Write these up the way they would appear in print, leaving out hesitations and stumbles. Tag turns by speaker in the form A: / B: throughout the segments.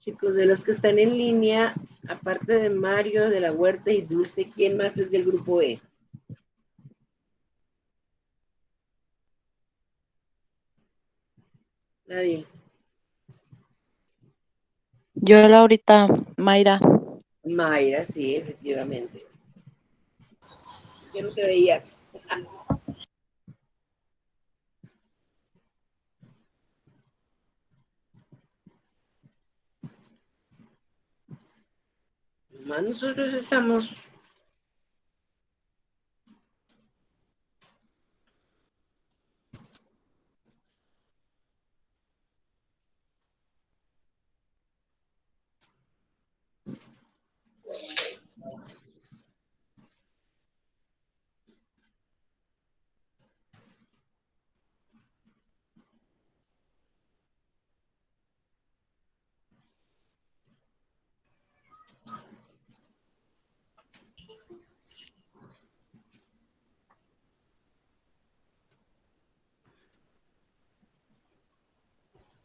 A: Chicos, de los que están en línea, aparte de Mario, de la Huerta y Dulce, ¿quién más es del grupo E? Nadie.
B: Yo, Laurita, Mayra.
A: Mayra, sí, efectivamente. ¿Qué no te veías? Más nosotros estamos.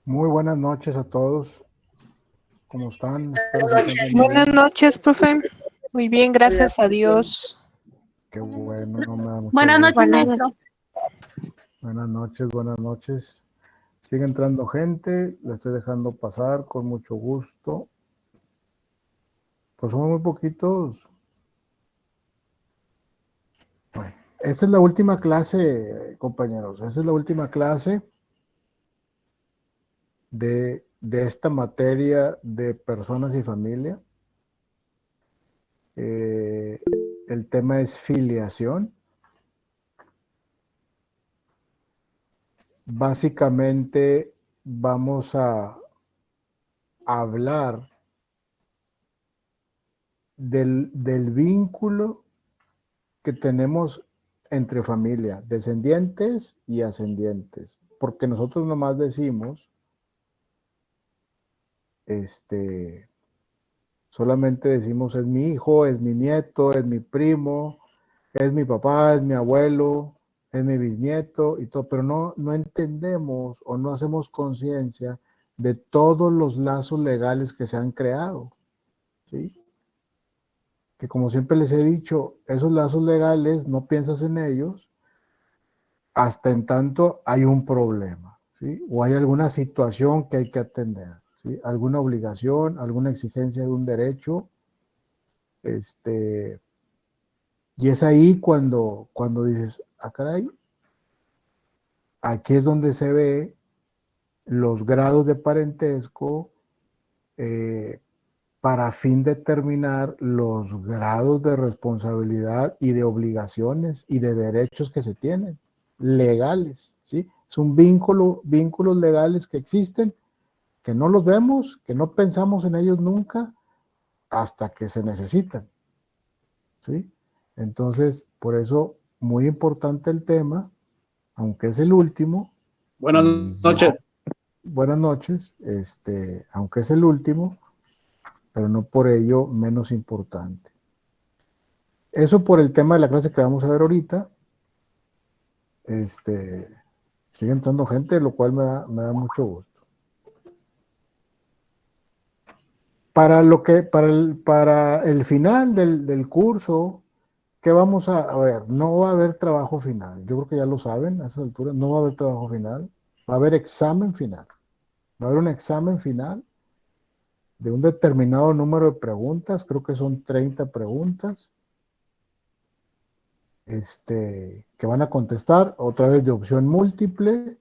C: Muy buenas noches a todos. ¿Cómo están? Espero se encuentren muy
D: Buenas
C: bien.
D: noches, profe. Muy bien, gracias a Dios.
C: Qué bueno, me da mucho
E: Buenas noches,
C: gusto.
E: maestro.
C: Buenas noches, buenas noches. Sigue entrando gente, la estoy dejando pasar con mucho gusto. Pues somos muy poquitos. Bueno, esa es la última clase, compañeros. Esa es la última clase de esta materia de personas y familia. El tema es filiación. Básicamente vamos a hablar del vínculo que tenemos entre familia, descendientes y ascendientes, porque nosotros nomás decimos, solamente decimos es mi hijo, es mi nieto, es mi primo, es mi papá, es mi abuelo, es mi bisnieto y todo, pero no entendemos o no hacemos conciencia de todos los lazos legales que se han creado, ¿sí? Que como siempre les he dicho, esos lazos legales no piensas en ellos hasta en tanto hay un problema, ¿sí? O hay alguna situación que hay que atender, ¿sí? Alguna obligación, alguna exigencia de un derecho, y es ahí cuando dices, ah, caray, aquí es donde se ve los grados de parentesco para fin determinar los grados de responsabilidad y de obligaciones y de derechos que se tienen, legales, ¿sí? Son vínculos legales que existen, que no los vemos, que no pensamos en ellos nunca hasta que se necesitan, ¿sí? Entonces, por eso, muy importante el tema, aunque es el último.
F: Buenas noches.
C: Buenas noches, aunque es el último, pero no por ello menos importante. Eso por el tema de la clase que vamos a ver ahorita. Sigue entrando gente, lo cual me da mucho gusto. Para el final del curso, ¿qué vamos a ver? No va a haber trabajo final. Yo creo que ya lo saben a esas alturas. No va a haber trabajo final. Va a haber examen final. Va a haber un examen final de un determinado número de preguntas. Creo que son 30 preguntas. Que van a contestar otra vez de opción múltiple.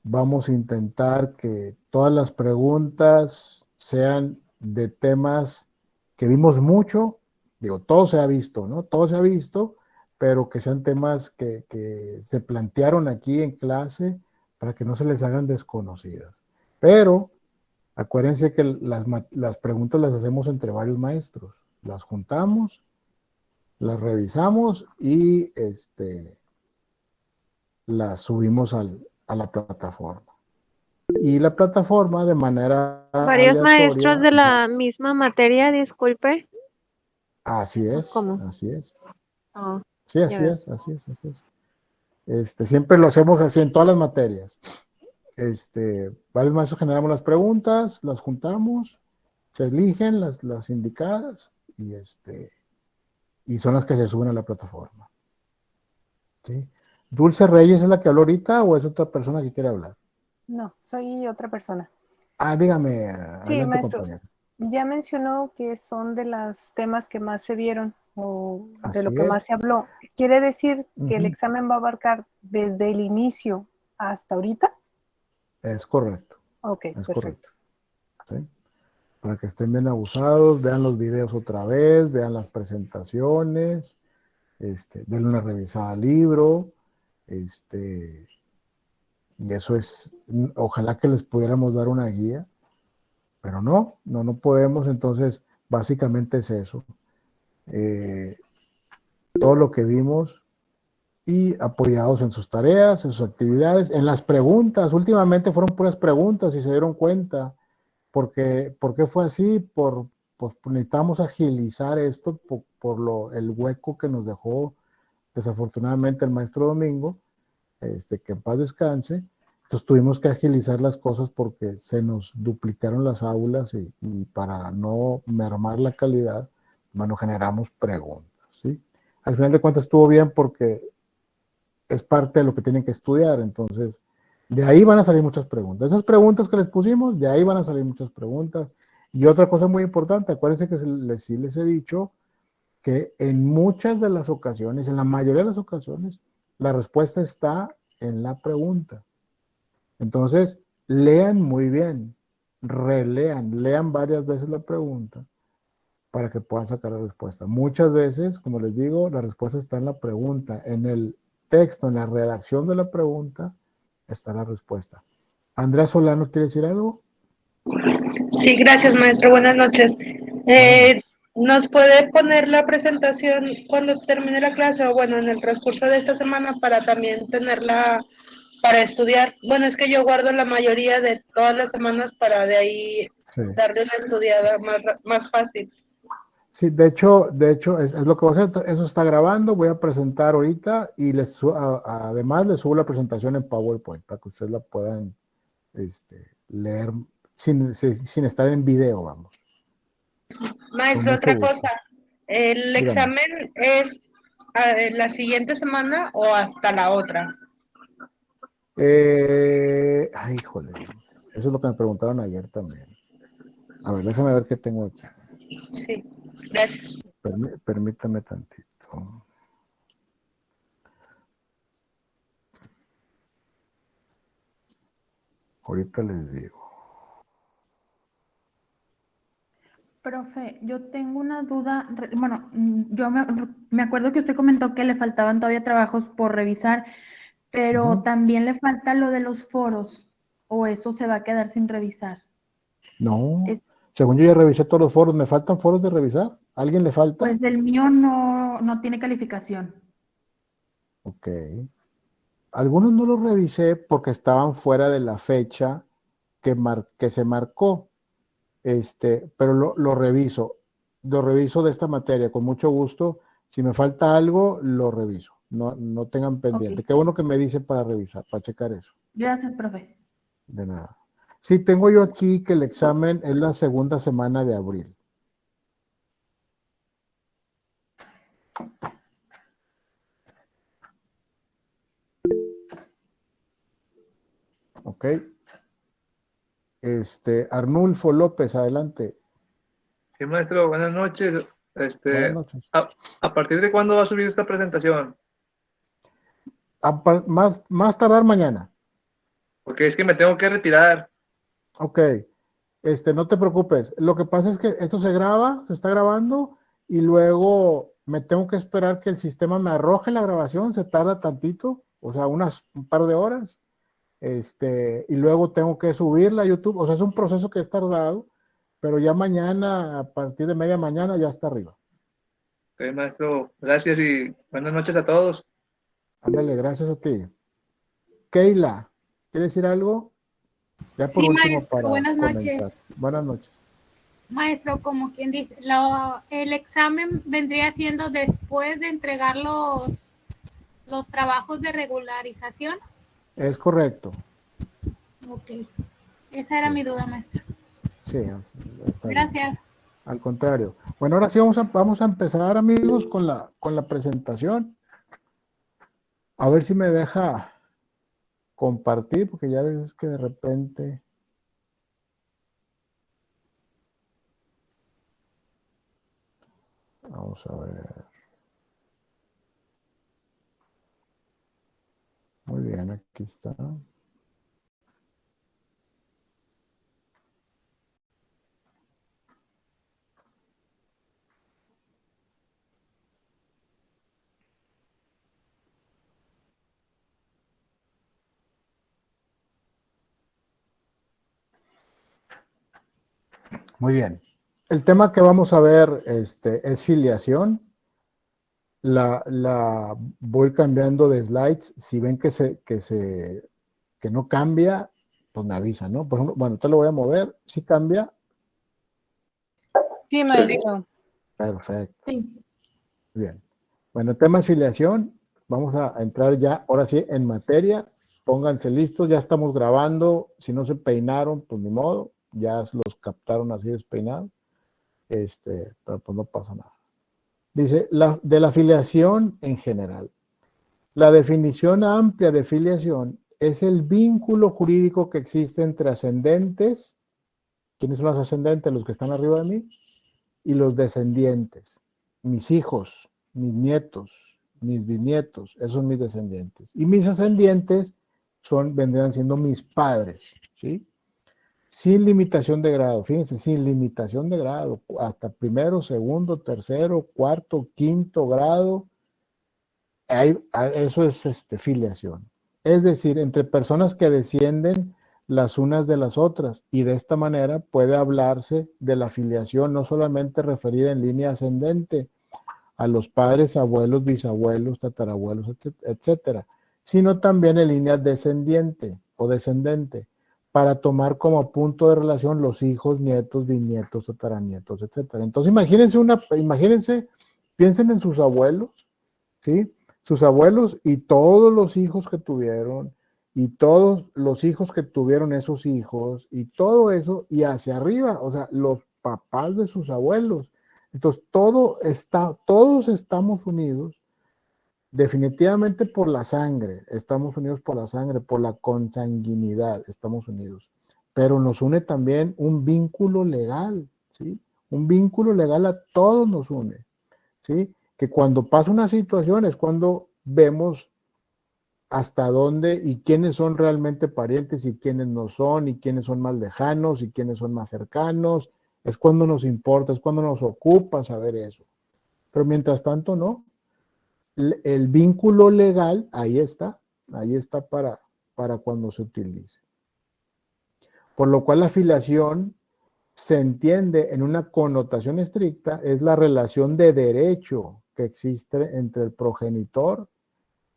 C: Vamos a intentar que todas las preguntas sean de temas que vimos mucho. Digo, todo se ha visto, ¿no? Todo se ha visto, pero que sean temas que se plantearon aquí en clase para que no se les hagan desconocidas. Pero acuérdense que las preguntas las hacemos entre varios maestros. Las juntamos, las revisamos y las subimos a la plataforma. Y la plataforma de manera
E: Varios
C: aleatoria,
E: maestros de la misma materia, disculpe.
C: Así es,
E: ¿Cómo?
C: así es.
E: Oh,
C: Sí, así es. Siempre lo hacemos así en todas las materias. Varios maestros generamos las preguntas, las juntamos, se eligen las indicadas y son las que se suben a la plataforma. ¿Sí? ¿Dulce Reyes es la que habló ahorita o es otra persona que quiere hablar?
D: No, soy otra persona.
C: Dígame,
D: Sí,
C: adelante,
D: maestro.
C: compañero.
D: Ya mencionó que son de los temas que más se vieron o de lo
C: Así
D: que
C: es.
D: más se habló. ¿Quiere decir que el
C: Ujú.
D: examen va a abarcar desde el inicio hasta ahorita?
C: Es correcto.
D: Ok,
C: Es
D: perfecto.
C: correcto. ¿Sí? Para que estén bien abusados, vean los videos otra vez, vean las presentaciones, denle una revisada al libro, y eso es, ojalá que les pudiéramos dar una guía, pero no podemos, entonces básicamente es eso. Todo lo que vimos y apoyados en sus tareas, en sus actividades, en las preguntas, últimamente fueron puras preguntas y se dieron cuenta. ¿Por qué fue así? Pues necesitamos agilizar esto por el hueco que nos dejó desafortunadamente el maestro Domingo, que en paz descanse. Entonces tuvimos que agilizar las cosas porque se nos duplicaron las aulas y para no mermar la calidad, bueno, generamos preguntas, ¿sí? Al final de cuentas estuvo bien porque es parte de lo que tienen que estudiar, entonces de ahí van a salir muchas preguntas. Esas preguntas que les pusimos, de ahí van a salir muchas preguntas. Y otra cosa muy importante, acuérdense que sí les he dicho que en muchas de las ocasiones, en la mayoría de las ocasiones, la respuesta está en la pregunta. Entonces, lean muy bien, lean varias veces la pregunta para que puedan sacar la respuesta. Muchas veces, como les digo, la respuesta está en la pregunta, en el texto, en la redacción de la pregunta, está la respuesta. Andrea Solano, ¿quiere decir algo?
F: Sí, gracias, maestro. Buenas noches.
C: Buenas noches.
F: ¿Nos puede poner la presentación cuando termine la clase o bueno, en el transcurso de esta semana para también tenerla para estudiar? Bueno, es que yo guardo la mayoría de todas las semanas para de ahí darle una estudiada más fácil.
C: Sí, de hecho es lo que voy a hacer. Eso está grabando, voy a presentar ahorita y además les subo la presentación en PowerPoint para que ustedes la puedan leer sin estar en video, vamos.
F: Maestro, otra
C: gusto.
F: cosa, ¿el
C: Dígame.
F: examen es la siguiente semana o hasta la otra?
C: Híjole, eso es lo que me preguntaron ayer también. A ver, déjame ver qué tengo aquí.
F: Sí, gracias.
C: Permítame tantito. Ahorita les digo.
G: Profe, yo tengo una duda. Bueno, yo me acuerdo que usted comentó que le faltaban todavía trabajos por revisar, pero también le falta lo de los foros, o eso se va a quedar sin revisar.
C: No, según yo ya revisé todos los foros, ¿me faltan foros de revisar? ¿A alguien le falta?
G: Pues del mío no tiene calificación.
C: Ok. Algunos no los revisé porque estaban fuera de la fecha que se marcó, pero lo reviso. Lo reviso de esta materia con mucho gusto. Si me falta algo, lo reviso. No tengan pendiente. Qué bueno que me dice para revisar, para checar eso.
G: Gracias, profe.
C: De nada. Sí, tengo yo aquí que el examen es la segunda semana de abril. Ok. Arnulfo López, adelante.
H: Sí, maestro, buenas noches.
C: Buenas noches.
H: ¿A partir de cuándo va a subir esta presentación?
C: Más tardar mañana.
H: Porque es que me tengo que retirar.
C: Ok. No te preocupes. Lo que pasa es que esto se está grabando y luego me tengo que esperar que el sistema me arroje la grabación. Se tarda tantito, o sea, un par de horas. Y luego tengo que subirla a YouTube. O sea, es un proceso que es tardado, pero ya mañana, a partir de media mañana, ya está arriba.
H: Ok, maestro, gracias y buenas noches a todos.
C: Ándale, gracias a ti. Keila, ¿quieres decir algo? Ya por
I: Sí,
C: último,
I: maestro,
C: para
I: buenas
C: comenzar.
I: noches.
C: Buenas noches.
I: Maestro, como quien dice, el examen vendría siendo después de entregar los trabajos de regularización.
C: Es correcto.
I: Ok. Esa era
C: Sí.
I: mi duda, maestra.
C: Sí, está bien.
I: Gracias.
C: Al contrario. Bueno, ahora sí vamos a empezar, amigos, con la presentación. A ver si me deja compartir, porque ya ves que de repente... Vamos a ver. Muy bien, aquí está. Muy bien. El tema que vamos a ver es filiación. Voy a ir cambiando de slides. Si ven que no cambia, pues me avisan, ¿no? Por ejemplo, bueno, te lo voy a mover. Si cambia,
D: Sí, maestro.
C: perfecto.
G: Sí.
C: Bien. Bueno, el tema es filiación. Vamos a entrar ya, ahora sí, en materia. Pónganse listos, ya estamos grabando. Si no se peinaron, pues ni modo. Ya los captaron así despeinados. Pero pues no pasa nada. Dice, de la filiación en general. La definición amplia de filiación es el vínculo jurídico que existe entre ascendentes. ¿Quiénes son los ascendentes? Los que están arriba de mí. Y los descendientes. Mis hijos, mis nietos, mis bisnietos, esos son mis descendientes. Y mis ascendientes vendrían siendo mis padres, ¿sí? Sin limitación de grado, fíjense, sin limitación de grado, hasta primero, segundo, tercero, cuarto, quinto grado, eso es filiación. Es decir, entre personas que descienden las unas de las otras, y de esta manera puede hablarse de la filiación no solamente referida en línea ascendente a los padres, abuelos, bisabuelos, tatarabuelos, etcétera, sino también en línea descendiente o descendente, para tomar como punto de relación los hijos, nietos, bisnietos, tataranietos, etcétera. Entonces imagínense, piensen en sus abuelos, ¿sí? Sus abuelos y todos los hijos que tuvieron, y todos los hijos que tuvieron esos hijos, y todo eso, y hacia arriba, o sea, los papás de sus abuelos. Entonces, todos estamos unidos, definitivamente por la sangre, estamos unidos por la sangre, por la consanguinidad, estamos unidos. Pero nos une también un vínculo legal, ¿sí? Un vínculo legal a todos nos une, ¿sí? Que cuando pasa una situación es cuando vemos hasta dónde y quiénes son realmente parientes y quiénes no son, y quiénes son más lejanos y quiénes son más cercanos. Es cuando nos importa, es cuando nos ocupa saber eso. Pero mientras tanto, no. El vínculo legal, ahí está para cuando se utilice. Por lo cual la filiación se entiende en una connotación estricta, es la relación de derecho que existe entre el progenitor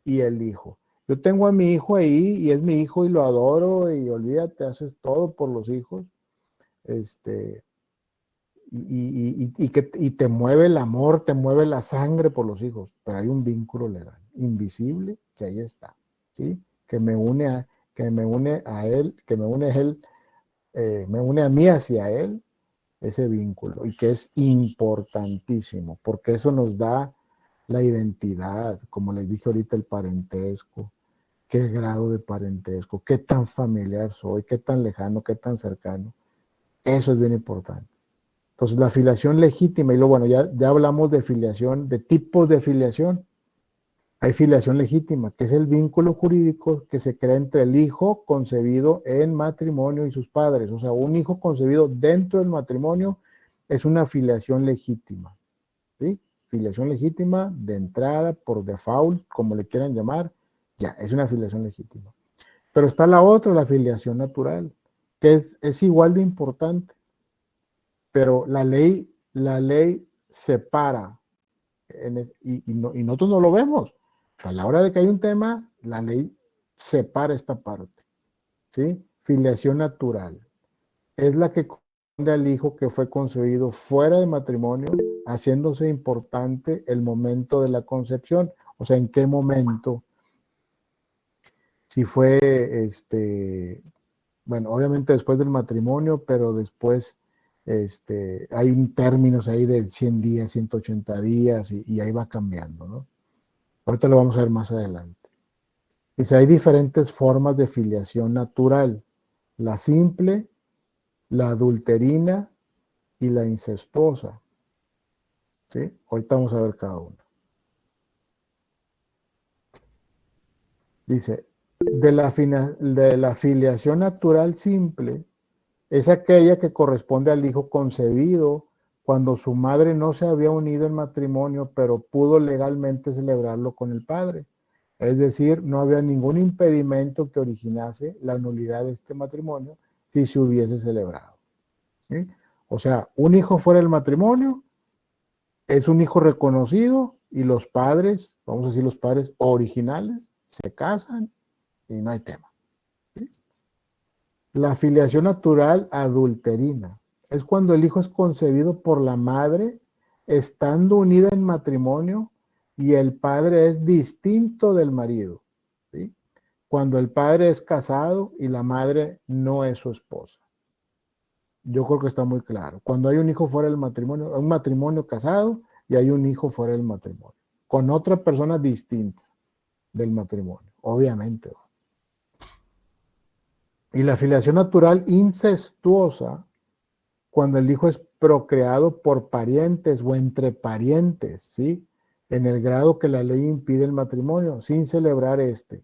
C: y el hijo. Yo tengo a mi hijo ahí y es mi hijo y lo adoro y olvídate, haces todo por los hijos. Y te mueve el amor, te mueve la sangre por los hijos, pero hay un vínculo legal, invisible, que ahí está, ¿sí? Que me une a él, me une a mí hacia él, ese vínculo, y que es importantísimo, porque eso nos da la identidad, como les dije ahorita, el parentesco, qué grado de parentesco, qué tan familiar soy, qué tan lejano, qué tan cercano. Eso es bien importante. Entonces, la filiación legítima, y luego, bueno, ya hablamos de filiación, de tipos de filiación. Hay filiación legítima, que es el vínculo jurídico que se crea entre el hijo concebido en matrimonio y sus padres. O sea, un hijo concebido dentro del matrimonio es una filiación legítima, ¿sí? Filiación legítima de entrada, por default, como le quieran llamar, ya, es una filiación legítima. Pero está la otra, la filiación natural, que es igual de importante. Pero la ley separa, y nosotros no lo vemos. A la hora de que hay un tema, la ley separa esta parte, ¿sí? Filiación natural. Es la que corresponde al hijo que fue concebido fuera de matrimonio, haciéndose importante el momento de la concepción. O sea, ¿en qué momento? Si fue, bueno, obviamente después del matrimonio, pero después hay un términos ahí de 100 días, 180 días y ahí va cambiando, ¿no? Ahorita lo vamos a ver más adelante. Dice, hay diferentes formas de filiación natural, la simple, la adulterina y la incestuosa. ¿Sí? Ahorita vamos a ver cada una. Dice, de la filiación natural simple es aquella que corresponde al hijo concebido cuando su madre no se había unido en matrimonio, pero pudo legalmente celebrarlo con el padre. Es decir, no había ningún impedimento que originase la nulidad de este matrimonio si se hubiese celebrado. ¿Sí? O sea, un hijo fuera del matrimonio es un hijo reconocido y los padres, vamos a decir los padres originales, se casan y no hay tema. ¿Sí? La filiación natural adulterina es cuando el hijo es concebido por la madre estando unida en matrimonio y el padre es distinto del marido. ¿Sí? Cuando el padre es casado y la madre no es su esposa. Yo creo que está muy claro. Cuando hay un hijo fuera del matrimonio, un matrimonio casado y hay un hijo fuera del matrimonio, con otra persona distinta del matrimonio, obviamente. Y la filiación natural incestuosa, cuando el hijo es procreado por parientes o entre parientes, ¿sí? En el grado que la ley impide el matrimonio, sin celebrar este.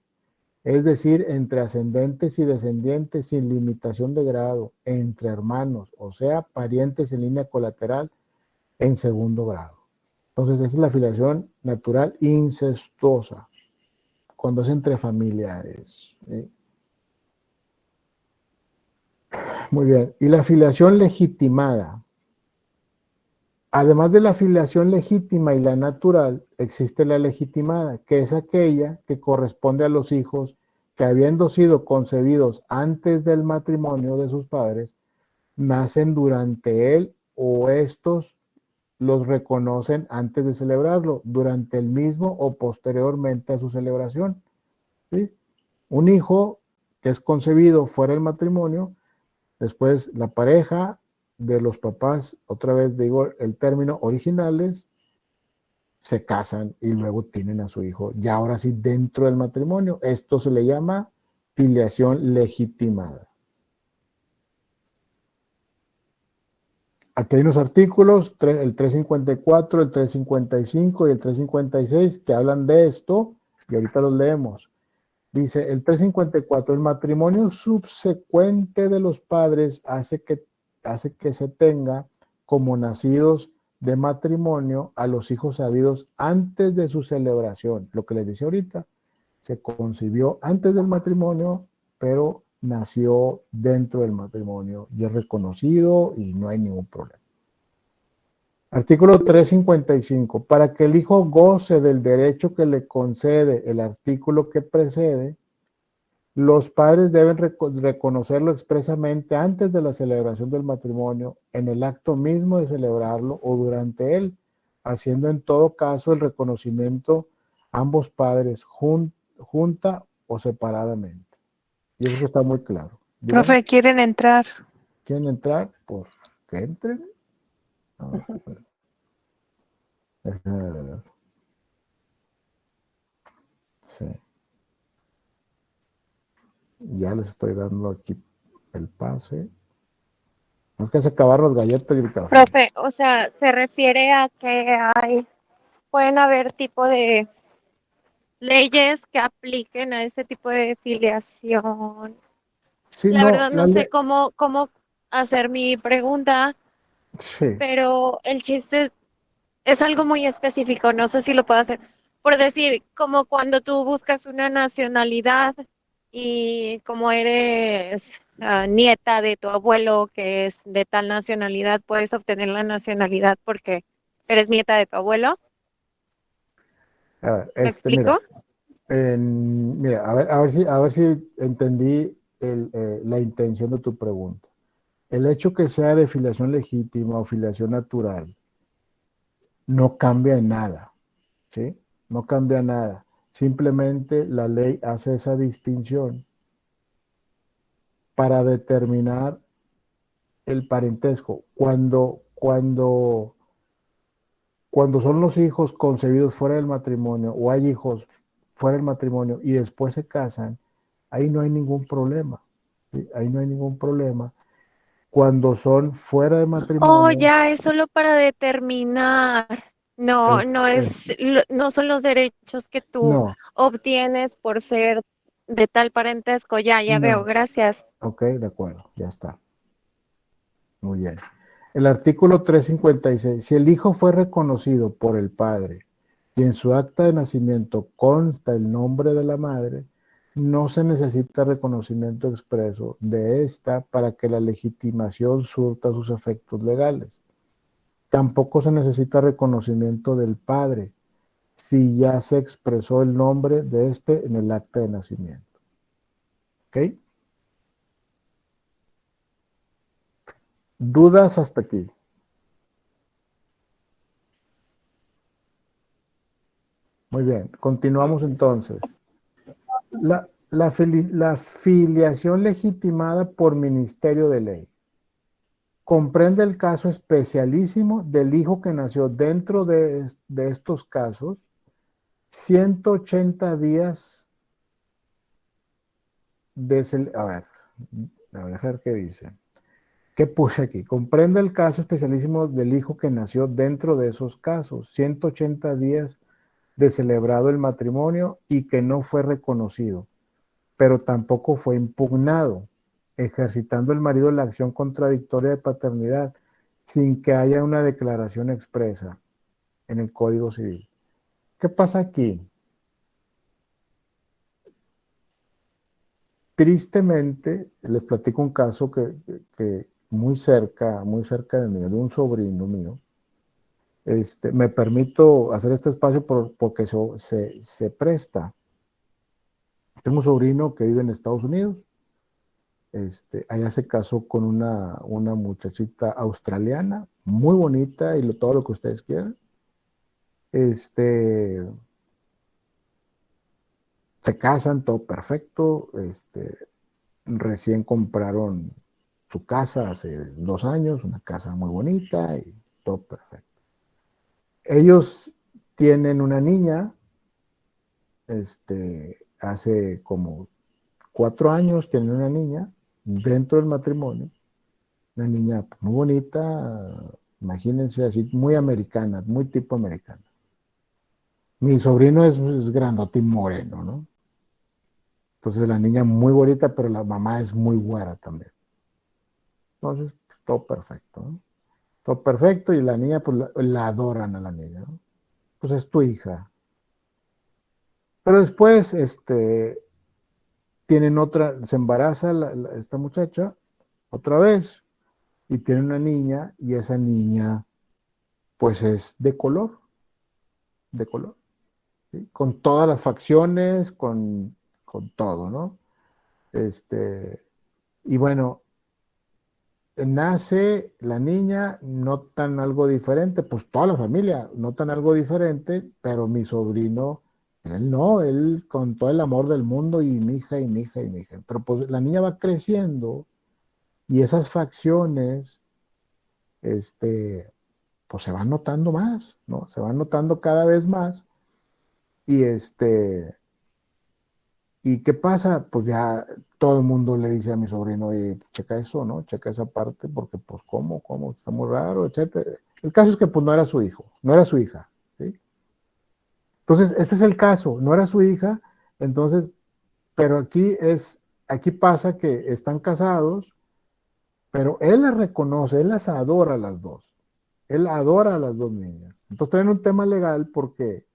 C: Es decir, entre ascendentes y descendientes sin limitación de grado, entre hermanos, o sea, parientes en línea colateral en segundo grado. Entonces, esa es la filiación natural incestuosa, cuando es entre familiares. ¿Sí? Muy bien. Y la filiación legitimada. Además de la filiación legítima y la natural, existe la legitimada, que es aquella que corresponde a los hijos que, habiendo sido concebidos antes del matrimonio de sus padres, nacen durante él o estos los reconocen antes de celebrarlo, durante el mismo o posteriormente a su celebración. ¿Sí? Un hijo que es concebido fuera del matrimonio, después la pareja de los papás, otra vez digo el término, originales, se casan y luego tienen a su hijo, ya ahora sí dentro del matrimonio. Esto se le llama filiación legitimada. Aquí hay unos artículos, el 354, el 355 y el 356 que hablan de esto y ahorita los leemos. Dice el 354, el matrimonio subsecuente de los padres hace que se tenga como nacidos de matrimonio a los hijos habidos antes de su celebración. Lo que les decía ahorita, se concibió antes del matrimonio, pero nació dentro del matrimonio y es reconocido y no hay ningún problema. Artículo 355. Para que el hijo goce del derecho que le concede el artículo que precede, los padres deben reconocerlo expresamente antes de la celebración del matrimonio, en el acto mismo de celebrarlo o durante él, haciendo en todo caso el reconocimiento ambos padres junta o separadamente. Y eso está muy claro. ¿Dígame?
D: Profe, ¿quieren entrar?
C: ¿Quieren entrar? Pues que entren. Sí. Ya les estoy dando aquí el pase. Nos que acabar las galletas y el café.
E: Profe, o sea, se refiere a que pueden haber tipo de leyes que apliquen a ese tipo de filiación.
C: Sí,
E: La
C: no,
E: verdad no sé cómo hacer mi pregunta,
C: sí.
E: pero el chiste es algo muy específico, no sé si lo puedo hacer. Por decir, como cuando tú buscas una nacionalidad y como eres nieta de tu abuelo que es de tal nacionalidad, puedes obtener la nacionalidad porque eres nieta de tu abuelo.
C: A ver,
E: ¿Me explico?
C: Mira, a ver si entendí la intención de tu pregunta. El hecho que sea de filiación legítima o filiación natural no cambia en nada, ¿sí? No cambia nada. Simplemente la ley hace esa distinción para determinar el parentesco. Cuando son los hijos concebidos fuera del matrimonio o hay hijos fuera del matrimonio y después se casan, ahí no hay ningún problema. ¿Sí? Ahí no hay ningún problema. Cuando son fuera de
E: Oh,
C: matrimonio,
E: ya es solo para determinar. No, no son los derechos que tú
C: no,
E: obtienes por ser de tal parentesco. Ya veo,
C: no.
E: gracias.
C: Ok, de acuerdo, ya está. Muy bien. El artículo 356. Si el hijo fue reconocido por el padre y en su acta de nacimiento consta el nombre de la madre, no se necesita reconocimiento expreso de esta para que la legitimación surta sus efectos legales. Tampoco se necesita reconocimiento del padre si ya se expresó el nombre de este en el acta de nacimiento. ¿Ok? ¿Dudas hasta aquí? Muy bien, continuamos entonces. La filiación legitimada por ministerio de ley comprende el caso especialísimo del hijo que nació dentro de estos casos, 180 días a ver qué dice. ¿Qué puse aquí? Comprende el caso especialísimo del hijo que nació dentro de esos casos, 180 días de celebrado el matrimonio y que no fue reconocido, pero tampoco fue impugnado, ejercitando el marido la acción contradictoria de paternidad sin que haya una declaración expresa en el Código Civil. ¿Qué pasa aquí? Tristemente, les platico un caso que muy cerca de mí, de un sobrino mío. Me permito hacer este espacio porque se presta. Tengo un sobrino que vive en Estados Unidos. Allá se casó con una muchachita australiana, muy bonita y todo lo que ustedes quieran. Se casan, todo perfecto. Recién compraron su casa hace 2 años, una casa muy bonita y todo perfecto. Ellos tienen una niña, hace como 4 años tienen una niña dentro del matrimonio, una niña muy bonita, imagínense así, muy americana, muy tipo americana. Mi sobrino es grandote y moreno, ¿no? Entonces la niña muy bonita, pero la mamá es muy güera también. Entonces, todo perfecto, ¿no? Todo perfecto y la niña, pues la adoran a la niña, ¿no? Pues es tu hija. Pero después, tienen otra, se embaraza esta muchacha otra vez y tiene una niña y esa niña, pues es de color, ¿sí? Con todas las facciones, con todo, ¿no? Y bueno, nace la niña, notan algo diferente, pues toda la familia notan algo diferente, pero mi sobrino, él no, él con todo el amor del mundo y mi hija, y mi hija, y mi hija. Pero pues la niña va creciendo y esas facciones, pues se van notando más, ¿no? Se van notando cada vez más y ¿y qué pasa? Pues ya todo el mundo le dice a mi sobrino, oye, checa eso, ¿no? Checa esa parte, porque pues, ¿cómo? Está muy raro, etcétera. El caso es que pues no era su hijo, no era su hija, ¿sí? Entonces, este es el caso, no era su hija, entonces, pero aquí pasa que están casados, pero él las reconoce, él las adora a las dos. Él adora a las dos niñas. Entonces, traen un tema legal porque,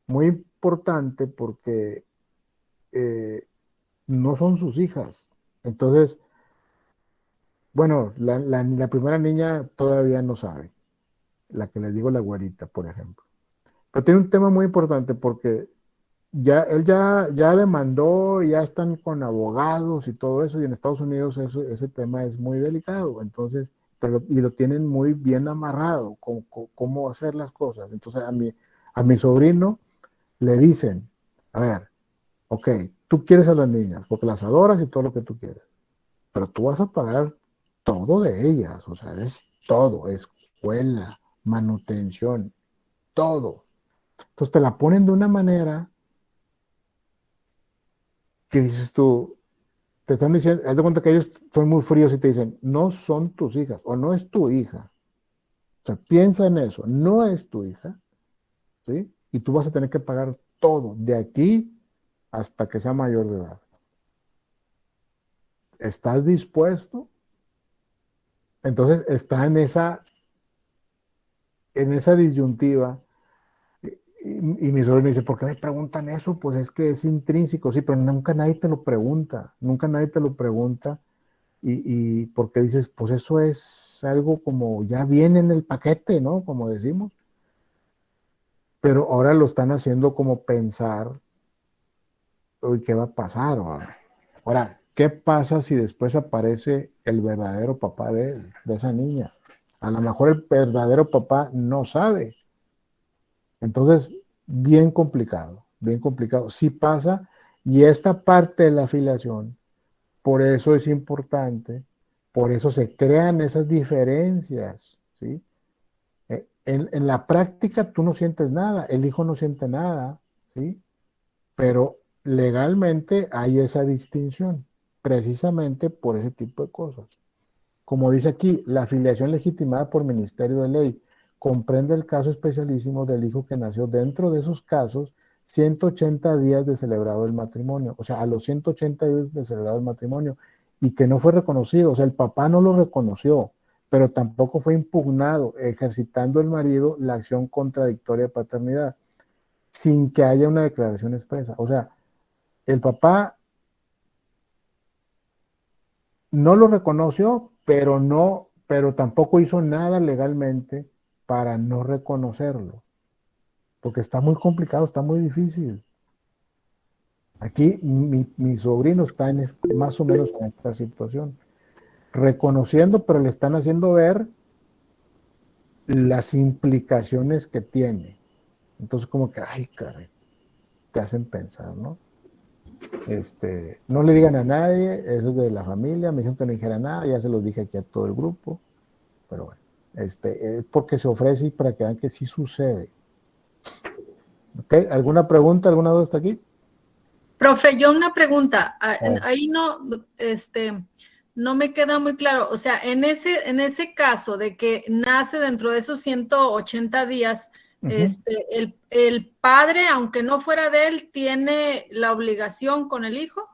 C: muy importante, porque no son sus hijas. Entonces, bueno, la primera niña todavía no sabe, la que les digo la güerita, por ejemplo. Pero tiene un tema muy importante porque él ya demandó, ya están con abogados y todo eso, y en Estados Unidos ese tema es muy delicado, entonces, y lo tienen muy bien amarrado, cómo hacer las cosas. Entonces, a mi sobrino le dicen, a ver, ok, tú quieres a las niñas porque las adoras y todo lo que tú quieres. pero tú vas a pagar todo de ellas, o sea, es todo, escuela, manutención, todo. Entonces te la ponen de una manera que dices tú, te están diciendo, haz de cuenta que ellos son muy fríos y te dicen, no son tus hijas o no es tu hija. O sea, piensa en eso, no es tu hija, ¿sí? Y tú vas a tener que pagar todo, de aquí hasta que sea mayor de edad. ¿Estás dispuesto? Entonces está en esa disyuntiva. Y mi sobrino dice, ¿por qué me preguntan eso? Pues es que es intrínseco, sí, pero nunca nadie te lo pregunta, nunca nadie te lo pregunta. Y porque dices, pues eso es algo como ya viene en el paquete, ¿no? Como decimos. Pero ahora lo están haciendo como pensar, uy, ¿qué va a pasar? Ahora, ¿qué pasa si después aparece el verdadero papá de esa niña? A lo mejor el verdadero papá no sabe. Entonces, bien complicado, bien complicado. Sí pasa, y esta parte de la afiliación, por eso es importante, por eso se crean esas diferencias, ¿sí? En la práctica tú no sientes nada, el hijo no siente nada, ¿sí? Pero legalmente hay esa distinción, precisamente por ese tipo de cosas. Como dice aquí, la afiliación legitimada por Ministerio de Ley comprende el caso especialísimo del hijo que nació dentro de esos casos 180 días de celebrado el matrimonio, o sea, a los 180 días de celebrado el matrimonio, y que no fue reconocido, o sea, el papá no lo reconoció, pero tampoco fue impugnado, ejercitando el marido la acción contradictoria de paternidad, sin que haya una declaración expresa. O sea, el papá no lo reconoció, pero tampoco hizo nada legalmente para no reconocerlo, porque está muy complicado, está muy difícil. Aquí mi sobrino está más o menos en esta situación, reconociendo, pero le están haciendo ver las implicaciones que tiene. Entonces como que, ay, caray, te hacen pensar, ¿no? No le digan a nadie, eso es de la familia, me dijeron que no dijera nada, ya se los dije aquí a todo el grupo, pero bueno, es porque se ofrece y para que vean que sí sucede. ¿Ok? ¿Alguna pregunta, alguna duda hasta aquí?
J: Profe, yo una pregunta, ahí no, no me queda muy claro, o sea, en ese caso de que nace dentro de esos 180 días, el padre, aunque no fuera de él, ¿tiene la obligación con el hijo?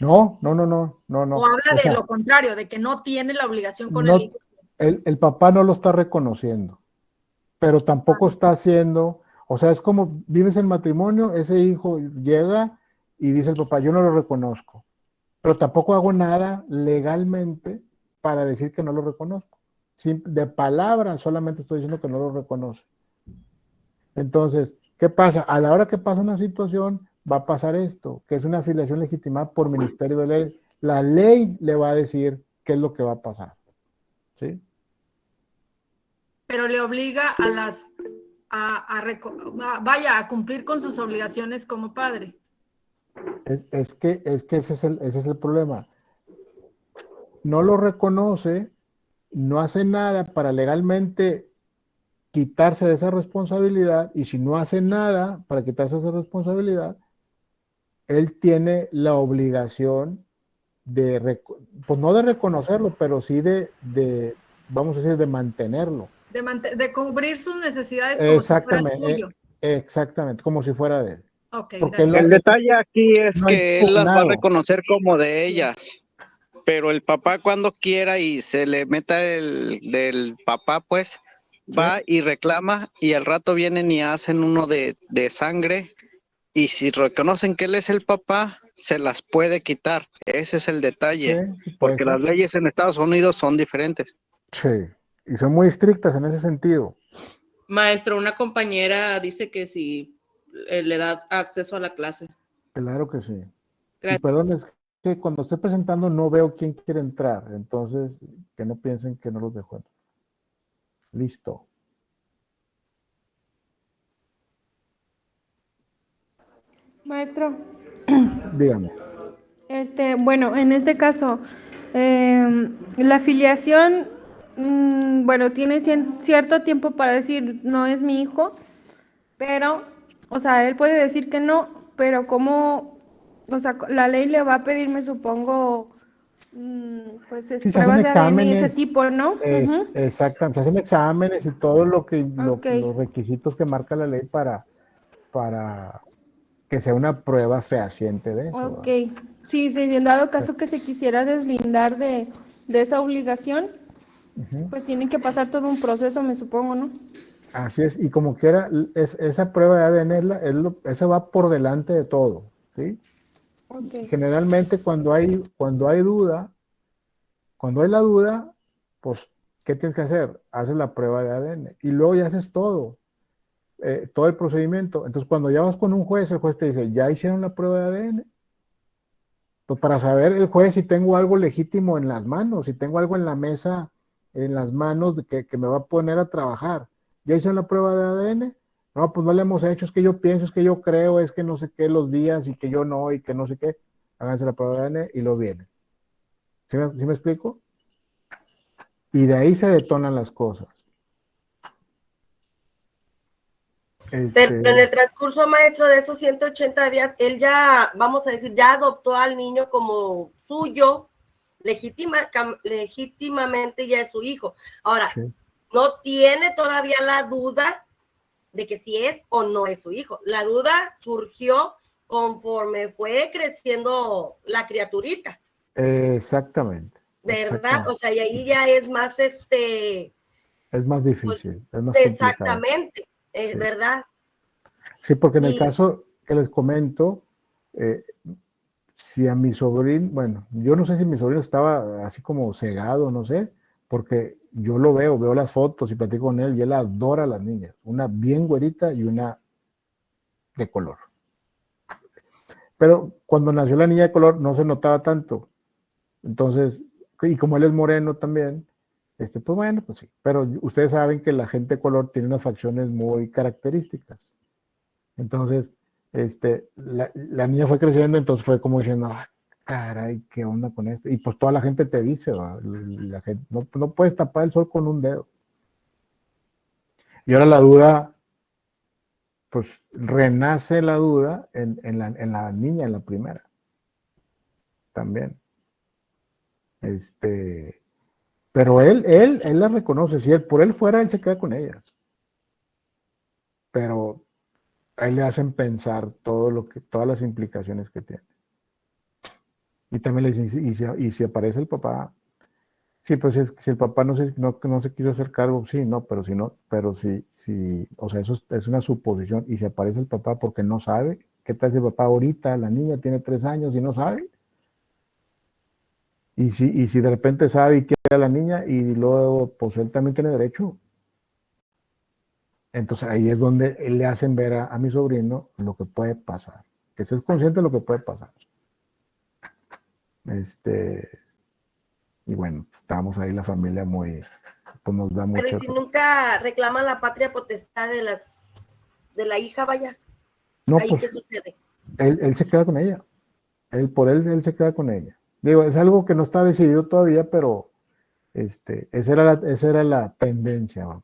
C: No.
J: ¿O habla de lo contrario, de que no tiene la obligación con el hijo?
C: El papá no lo está reconociendo, pero tampoco está haciendo, o sea, es como vives en matrimonio, ese hijo llega y dice el papá, yo no lo reconozco, pero tampoco hago nada legalmente para decir que no lo reconozco. De palabra solamente estoy diciendo que no lo reconoce. Entonces, ¿qué pasa? A la hora que pasa una situación, va a pasar esto, que es una afiliación legitimada por Ministerio de Ley. La ley le va a decir qué es lo que va a pasar. ¿Sí?
J: Pero le obliga a cumplir con sus obligaciones como padre.
C: Es que ese es el problema. No lo reconoce, no hace nada para legalmente quitarse de esa responsabilidad, y si no hace nada para quitarse esa responsabilidad, él tiene la obligación pues no de reconocerlo, pero sí vamos a decir, de mantenerlo.
J: De cubrir sus necesidades como si fuera suyo.
C: Exactamente, como si fuera de él.
J: Okay,
C: porque
K: el detalle aquí es
C: no
K: que él las va a reconocer como de ellas, pero el papá cuando quiera y se le meta del papá, pues va y reclama, y al rato vienen y hacen uno de sangre, y si reconocen que él es el papá, se las puede quitar. Ese es el detalle, porque las leyes en Estados Unidos son diferentes.
C: Sí, y son muy estrictas en ese sentido.
L: Maestro, una compañera dice que si le da acceso a la clase.
C: Claro que sí. Y perdón, es que cuando estoy presentando no veo quién quiere entrar, entonces que no piensen que no los dejo entrar. Listo.
M: Maestro.
C: Dígame.
M: Bueno, en este caso, la afiliación, bueno, tiene cierto tiempo para decir no es mi hijo, pero, o sea, él puede decir que no, pero como, o sea, la ley le va a pedir, me supongo, pues
C: Sí, se hacen
M: pruebas de ADN y ese
C: exámenes,
M: tipo, ¿no? Ujú.
C: exactamente, se hacen exámenes y todo
M: Ok.
C: los requisitos que marca la ley para que sea una prueba fehaciente de eso.
M: Ok, sí, sí, en dado caso que se quisiera deslindar de esa obligación,
C: Ujú.
M: pues tienen que pasar todo un proceso, me supongo, ¿no?
C: Así es, y como quiera, esa prueba de ADN esa va por delante de todo, ¿sí?
M: Ok.
C: Generalmente cuando hay duda, cuando hay la duda, pues, ¿qué tienes que hacer? Haces la prueba de ADN y luego ya haces todo el procedimiento. Entonces, cuando ya vas con un juez, el juez te dice, ¿ya hicieron la prueba de ADN? Pues para saber el juez si tengo algo legítimo en las manos, si tengo algo en la mesa, en las manos que me va a poner a trabajar. ¿Ya hicieron la prueba de ADN? No, pues no la hemos hecho, es que yo pienso, es que yo creo, es que no sé qué los días y que yo no y que no sé qué. Háganse la prueba de ADN y lo viene. ¿Sí me explico? Y de ahí se detonan las cosas.
N: Pero en el transcurso, maestro, de esos 180 días, él ya, vamos a decir, ya adoptó al niño como suyo, legítimamente ya es su hijo. Ahora,
C: Sí.
N: no tiene todavía la duda de que si es o no es su hijo. La duda surgió conforme fue creciendo la criaturita,
C: Exactamente.
N: ¿verdad?
C: Exactamente.
N: O sea, y ahí ya es más
C: Es más difícil, es más complicado.
N: exactamente,
C: Sí.
N: ¿verdad?
C: Sí, porque en el
N: Y-
C: caso que les comento, si a mi sobrino, bueno, yo no sé si mi sobrino estaba así como cegado, no sé, porque yo lo veo las fotos y platico con él y él adora a las niñas, una bien güerita y una de color. Pero cuando nació la niña de color no se notaba tanto. Entonces, y como él es moreno también, pues bueno, pues sí. Pero ustedes saben que la gente de color tiene unas facciones muy características. Entonces, la niña fue creciendo, entonces fue como diciendo, ah, caray, ¿qué onda con esto? Y pues toda la gente te dice, la gente, no puedes tapar el sol con un dedo. Y ahora la duda, pues renace la duda en la niña, en la primera, también. Pero él la reconoce, si por él fuera, él se queda con ella. Pero ahí le hacen pensar todas las implicaciones que tiene. Y también le dicen, y si aparece el papá, sí, pues si el papá no se quiso hacer cargo, sí, no, pero si no, o sea, eso es una suposición. Y si aparece el papá porque no sabe, ¿qué tal si el papá ahorita, la niña tiene 3 años y no sabe? Y si de repente sabe y quiere a la niña y luego, pues él también tiene derecho. Entonces ahí es donde le hacen ver a mi sobrino lo que puede pasar, que se es consciente de lo que puede pasar. Y bueno, estamos ahí la familia muy, pues nos da
N: Pero
C: mucho.
N: ¿y si nunca reclama la patria potestad de la hija, vaya?
C: No,
N: ¿Ahí
C: pues
N: qué sucede?
C: él se queda con ella. Él se queda con ella. Digo, es algo que no está decidido todavía, pero esa era la tendencia. Vamos.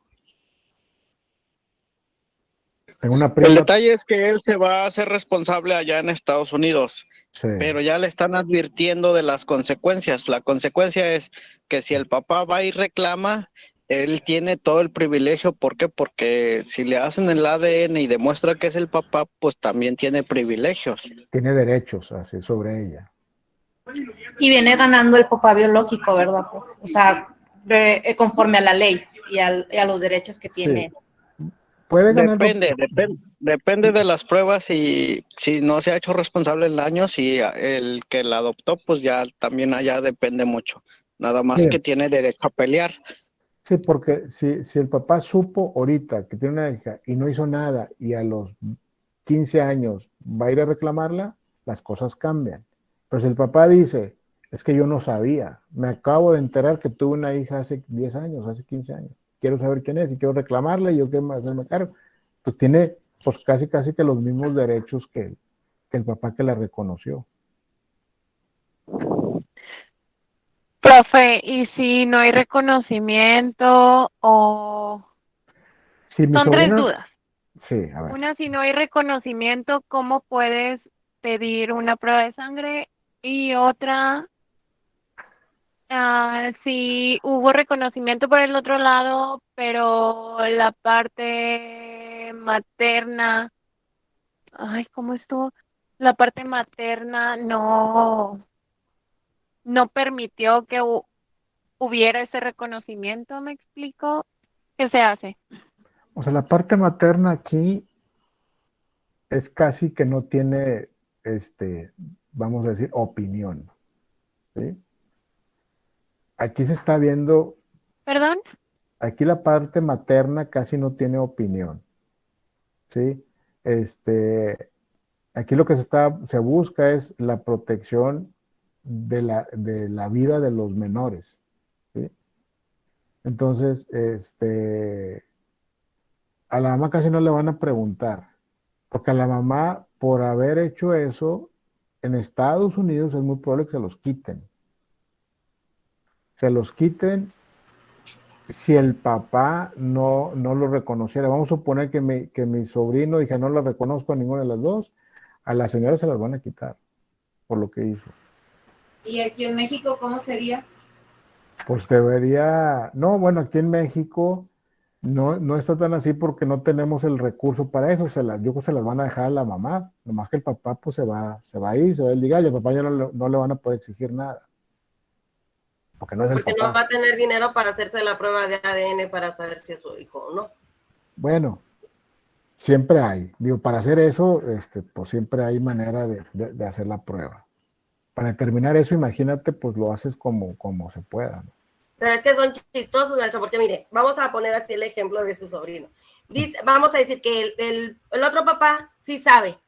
C: Tengo una prima.
K: El detalle es que él se va a hacer responsable allá en Estados Unidos,
C: Sí.
K: pero ya le están advirtiendo de las consecuencias. La consecuencia es que si el papá va y reclama, él tiene todo el privilegio. ¿Por qué? Porque si le hacen el ADN y demuestra que es el papá, pues también tiene privilegios.
C: Tiene derechos así sobre ella.
O: Y viene ganando el papá biológico, ¿verdad? O sea, conforme a la ley y a los derechos que tiene.
C: Puede ganar.
K: Depende de las pruebas y si no se ha hecho responsable en años y el que la adoptó, pues ya también allá depende mucho. Nada más
C: Sí.
K: que tiene derecho a pelear.
C: Sí, porque si el papá supo ahorita que tiene una hija y no hizo nada y a los 15 años va a ir a reclamarla, las cosas cambian. Pero si el papá dice, es que yo no sabía, me acabo de enterar que tuve una hija hace 10 años, hace 15 años, quiero saber quién es y quiero reclamarla y yo quiero hacerme cargo, pues tiene pues casi que los mismos derechos que el papá que la reconoció.
E: Profe, ¿y si no hay reconocimiento o...?
C: Si mi
E: Son tres
C: sobrino,
E: dudas.
C: sí, a ver.
E: Una, si no hay reconocimiento, ¿cómo puedes pedir una prueba de sangre? Y otra, si hubo reconocimiento por el otro lado, pero la parte materna, ay, ¿cómo estuvo? La parte materna no permitió que hubiera ese reconocimiento, ¿me explico? ¿Qué se hace?
C: O sea, la parte materna aquí es casi que no tiene, vamos a decir, opinión. ¿Sí? Aquí se está viendo,
E: ¿Perdón?
C: aquí la parte materna casi no tiene opinión. ¿Sí? Aquí lo que se busca es la protección de la vida de los menores. ¿Sí? Entonces, a la mamá casi no le van a preguntar, porque a la mamá, por haber hecho eso, en Estados Unidos es muy probable que se los quiten. Se los quiten si el papá no lo reconociera. Vamos a suponer que mi sobrino dije, no lo reconozco a ninguna de las dos, a la señora se las van a quitar por lo que hizo.
P: ¿Y aquí en México cómo sería?
C: Pues debería, no, bueno, aquí en México no está tan así porque no tenemos el recurso para eso, yo creo que se las van a dejar a la mamá, nomás que el papá pues se va a ir, se va a ligar y al papá ya no le van a poder exigir nada. Porque no es el
N: Porque no va
C: papá.
N: a tener dinero para hacerse la prueba de ADN para saber si es su hijo o no.
C: Bueno, siempre hay, digo, para hacer eso, pues siempre hay manera de hacer la prueba. Para determinar eso, imagínate, pues lo haces como se pueda, ¿no?
N: Pero es que son chistosos, maestro, porque mire, vamos a poner así el ejemplo de su sobrino. Vamos a decir que el otro papá sí sabe.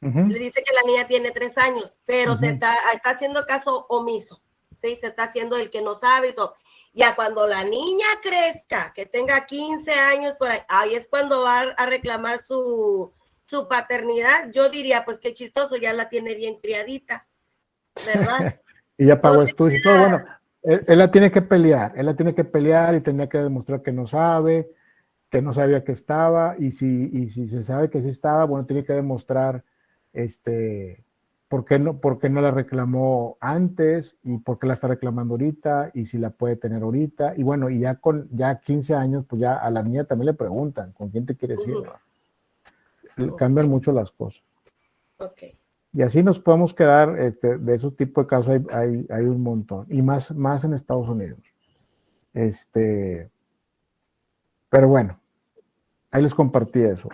N: Le dice que la niña tiene 3 años, pero se está haciendo caso omiso. Sí, se está haciendo el que no sabe y todo. Ya cuando la niña crezca, que tenga 15 años por ahí es cuando va a reclamar su paternidad. Yo diría, pues qué chistoso, ya la tiene bien criadita, ¿verdad?
C: Y ya pagó estudios y todo. Bueno, él la tiene que pelear y tenía que demostrar que no sabe, que no sabía que estaba, y si se sabe que sí estaba, bueno, tiene que demostrar por qué no la reclamó antes y por qué la está reclamando ahorita y si la puede tener ahorita. Y bueno, y ya 15 años, pues ya a la niña también le preguntan, ¿con quién te quieres ir? Cambian mucho las cosas.
N: Okay.
C: Y así nos podemos quedar, de esos tipos de casos hay un montón, y más en Estados Unidos. Pero bueno, ahí les compartí eso.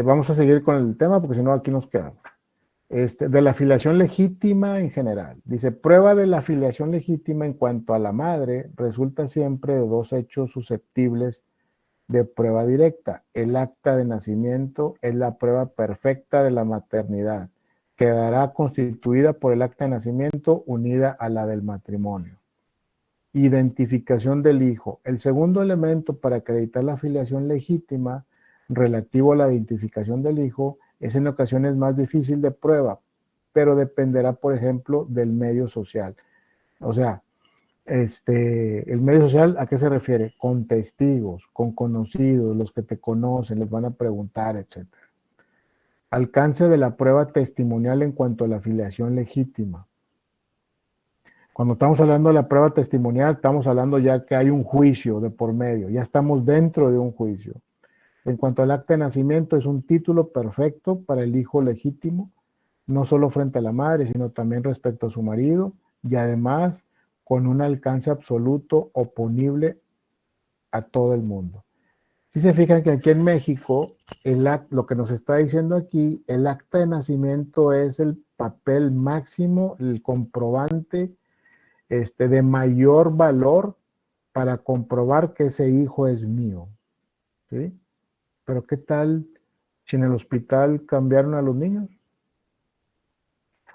C: Vamos a seguir con el tema porque si no aquí nos quedamos. De la filiación legítima en general. Dice, prueba de la filiación legítima en cuanto a la madre resulta siempre de 2 hechos susceptibles de prueba directa. El acta de nacimiento es la prueba perfecta de la maternidad. Quedará constituida por el acta de nacimiento unida a la del matrimonio. Identificación del hijo. El segundo elemento para acreditar la filiación legítima relativo a la identificación del hijo es en ocasiones más difícil de prueba, pero dependerá, por ejemplo, del medio social. O sea, el medio social, ¿a qué se refiere? Con testigos, con conocidos, los que te conocen, les van a preguntar, etc. Alcance de la prueba testimonial en cuanto a la filiación legítima. Cuando estamos hablando de la prueba testimonial, estamos hablando ya que hay un juicio de por medio, ya estamos dentro de un juicio. En cuanto al acta de nacimiento, es un título perfecto para el hijo legítimo, no solo frente a la madre, sino también respecto a su marido, y además con un alcance absoluto oponible a todo el mundo. Si se fijan que aquí en México, lo que nos está diciendo aquí, el acta de nacimiento es el papel máximo, el comprobante de mayor valor para comprobar que ese hijo es mío. ¿Sí? Pero ¿qué tal si en el hospital cambiaron a los niños?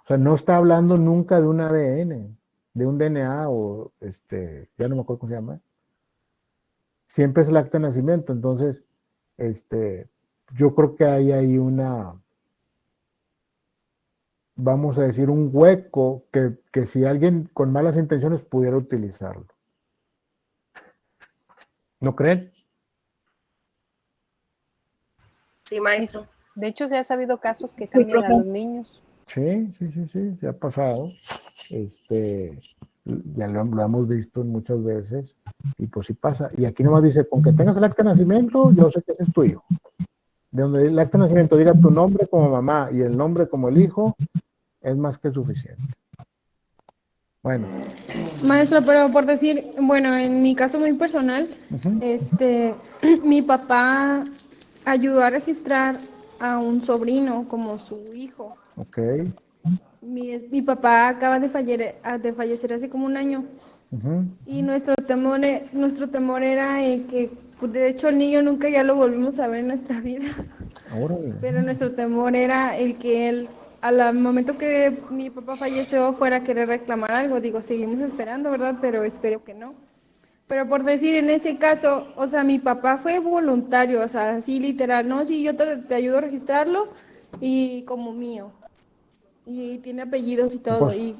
C: O sea, no está hablando nunca de un ADN, de un DNA o ya no me acuerdo cómo se llama. Siempre es el acta de nacimiento. Entonces, yo creo que hay ahí vamos a decir, un hueco que si alguien con malas intenciones pudiera utilizarlo. ¿No creen?
N: Sí, maestro.
D: De hecho, se ha sabido casos que cambian a los niños.
C: Sí, se ha pasado. Ya lo hemos visto muchas veces y pues sí pasa. Y aquí nomás dice, con que tengas el acta de nacimiento, yo sé que ese es tu hijo. De donde el acta de nacimiento diga tu nombre como mamá y el nombre como el hijo, es más que suficiente. Bueno.
Q: Maestro, pero por decir, bueno, en mi caso muy personal, mi papá ayudó a registrar a un sobrino como su hijo.
C: Ok.
Q: Mi papá acaba de fallecer hace como un año. Y nuestro temor era el que, pues, de hecho, el niño nunca ya lo volvimos a ver en nuestra vida. Pero nuestro temor era el que él, al momento que mi papá falleció, fuera a querer reclamar algo. Digo, seguimos esperando, ¿verdad? Pero espero que no. Pero por decir, en ese caso, o sea, mi papá fue voluntario, o sea, así literal, no, sí, yo te ayudo a registrarlo y como mío. Y tiene apellidos y todo.
C: Pues,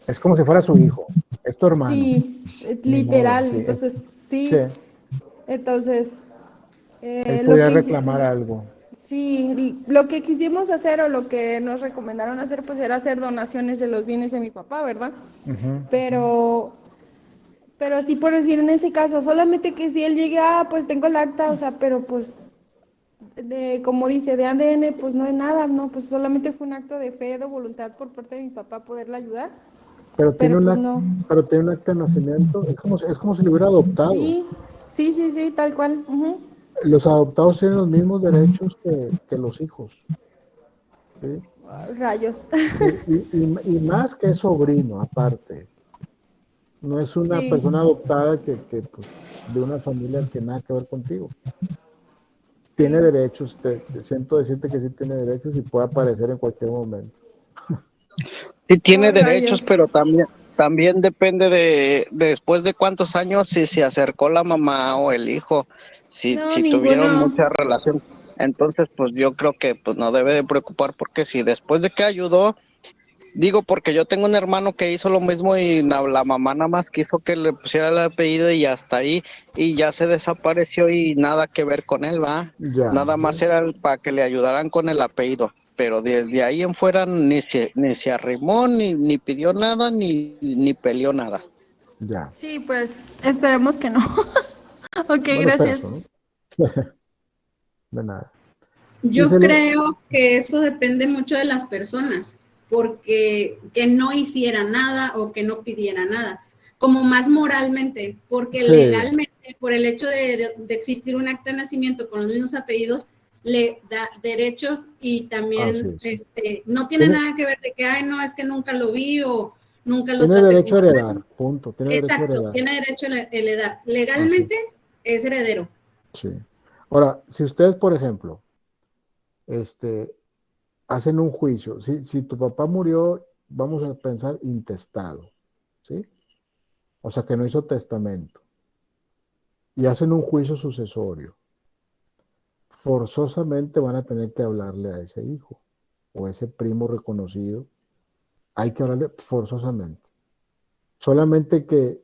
C: es como si fuera su hijo, es tu hermano.
Q: Sí, literal,
C: sí,
Q: entonces sí. Entonces,
C: él podía reclamar algo.
Q: Sí, lo que quisimos hacer o lo que nos recomendaron hacer, pues era hacer donaciones de los bienes de mi papá, ¿verdad? Pero sí, por decir, en ese caso, solamente que si él llega, pues tengo el acta, o sea, pero pues, como dice, de ADN, pues no es nada, ¿no? Pues solamente fue un acto de fe, de voluntad por parte de mi papá poderle ayudar.
C: Pero tiene
Q: pues
C: un acta de nacimiento, es como si lo hubiera adoptado.
Q: Sí, tal cual.
C: Los adoptados tienen los mismos derechos que los hijos. ¿Sí?
Q: Rayos.
C: Y más que es sobrino, aparte. No es una persona adoptada que pues, de una familia que nada que ver contigo. Tiene derechos, siento decirte que sí tiene derechos y puede aparecer en cualquier momento.
K: Sí tiene derechos, pero también depende de después de cuántos años, si se acercó la mamá o el hijo, si tuvieron mucha relación. Entonces, pues yo creo que pues no debe de preocupar, porque si después de que ayudó, digo, porque yo tengo un hermano que hizo lo mismo y la mamá nada más quiso que le pusiera el apellido y hasta ahí, y ya se desapareció y nada que ver con él, ¿va? Nada más era para que le ayudaran con el apellido. Pero desde ahí en fuera ni se arrimó, ni pidió nada, ni peleó nada.
C: Ya.
Q: Sí, pues esperemos que no. Ok,
C: bueno,
Q: gracias.
C: Eso, ¿no? De nada.
R: Yo creo que eso depende mucho de las personas, porque que no hiciera nada o que no pidiera nada, como más moralmente, porque legalmente, por el hecho de existir un acta de nacimiento con los mismos apellidos, le da derechos y también no tiene nada que ver de que, ay, no, es que nunca lo vi o nunca lo
C: tiene derecho a heredar, punto.
R: Exacto, tiene derecho a heredar. Legalmente es heredero.
C: Sí. Ahora, si ustedes, por ejemplo, hacen un juicio, si tu papá murió, vamos a pensar intestado, ¿sí? O sea, que no hizo testamento, y hacen un juicio sucesorio, forzosamente van a tener que hablarle a ese hijo o ese primo reconocido. Hay que hablarle forzosamente. Solamente que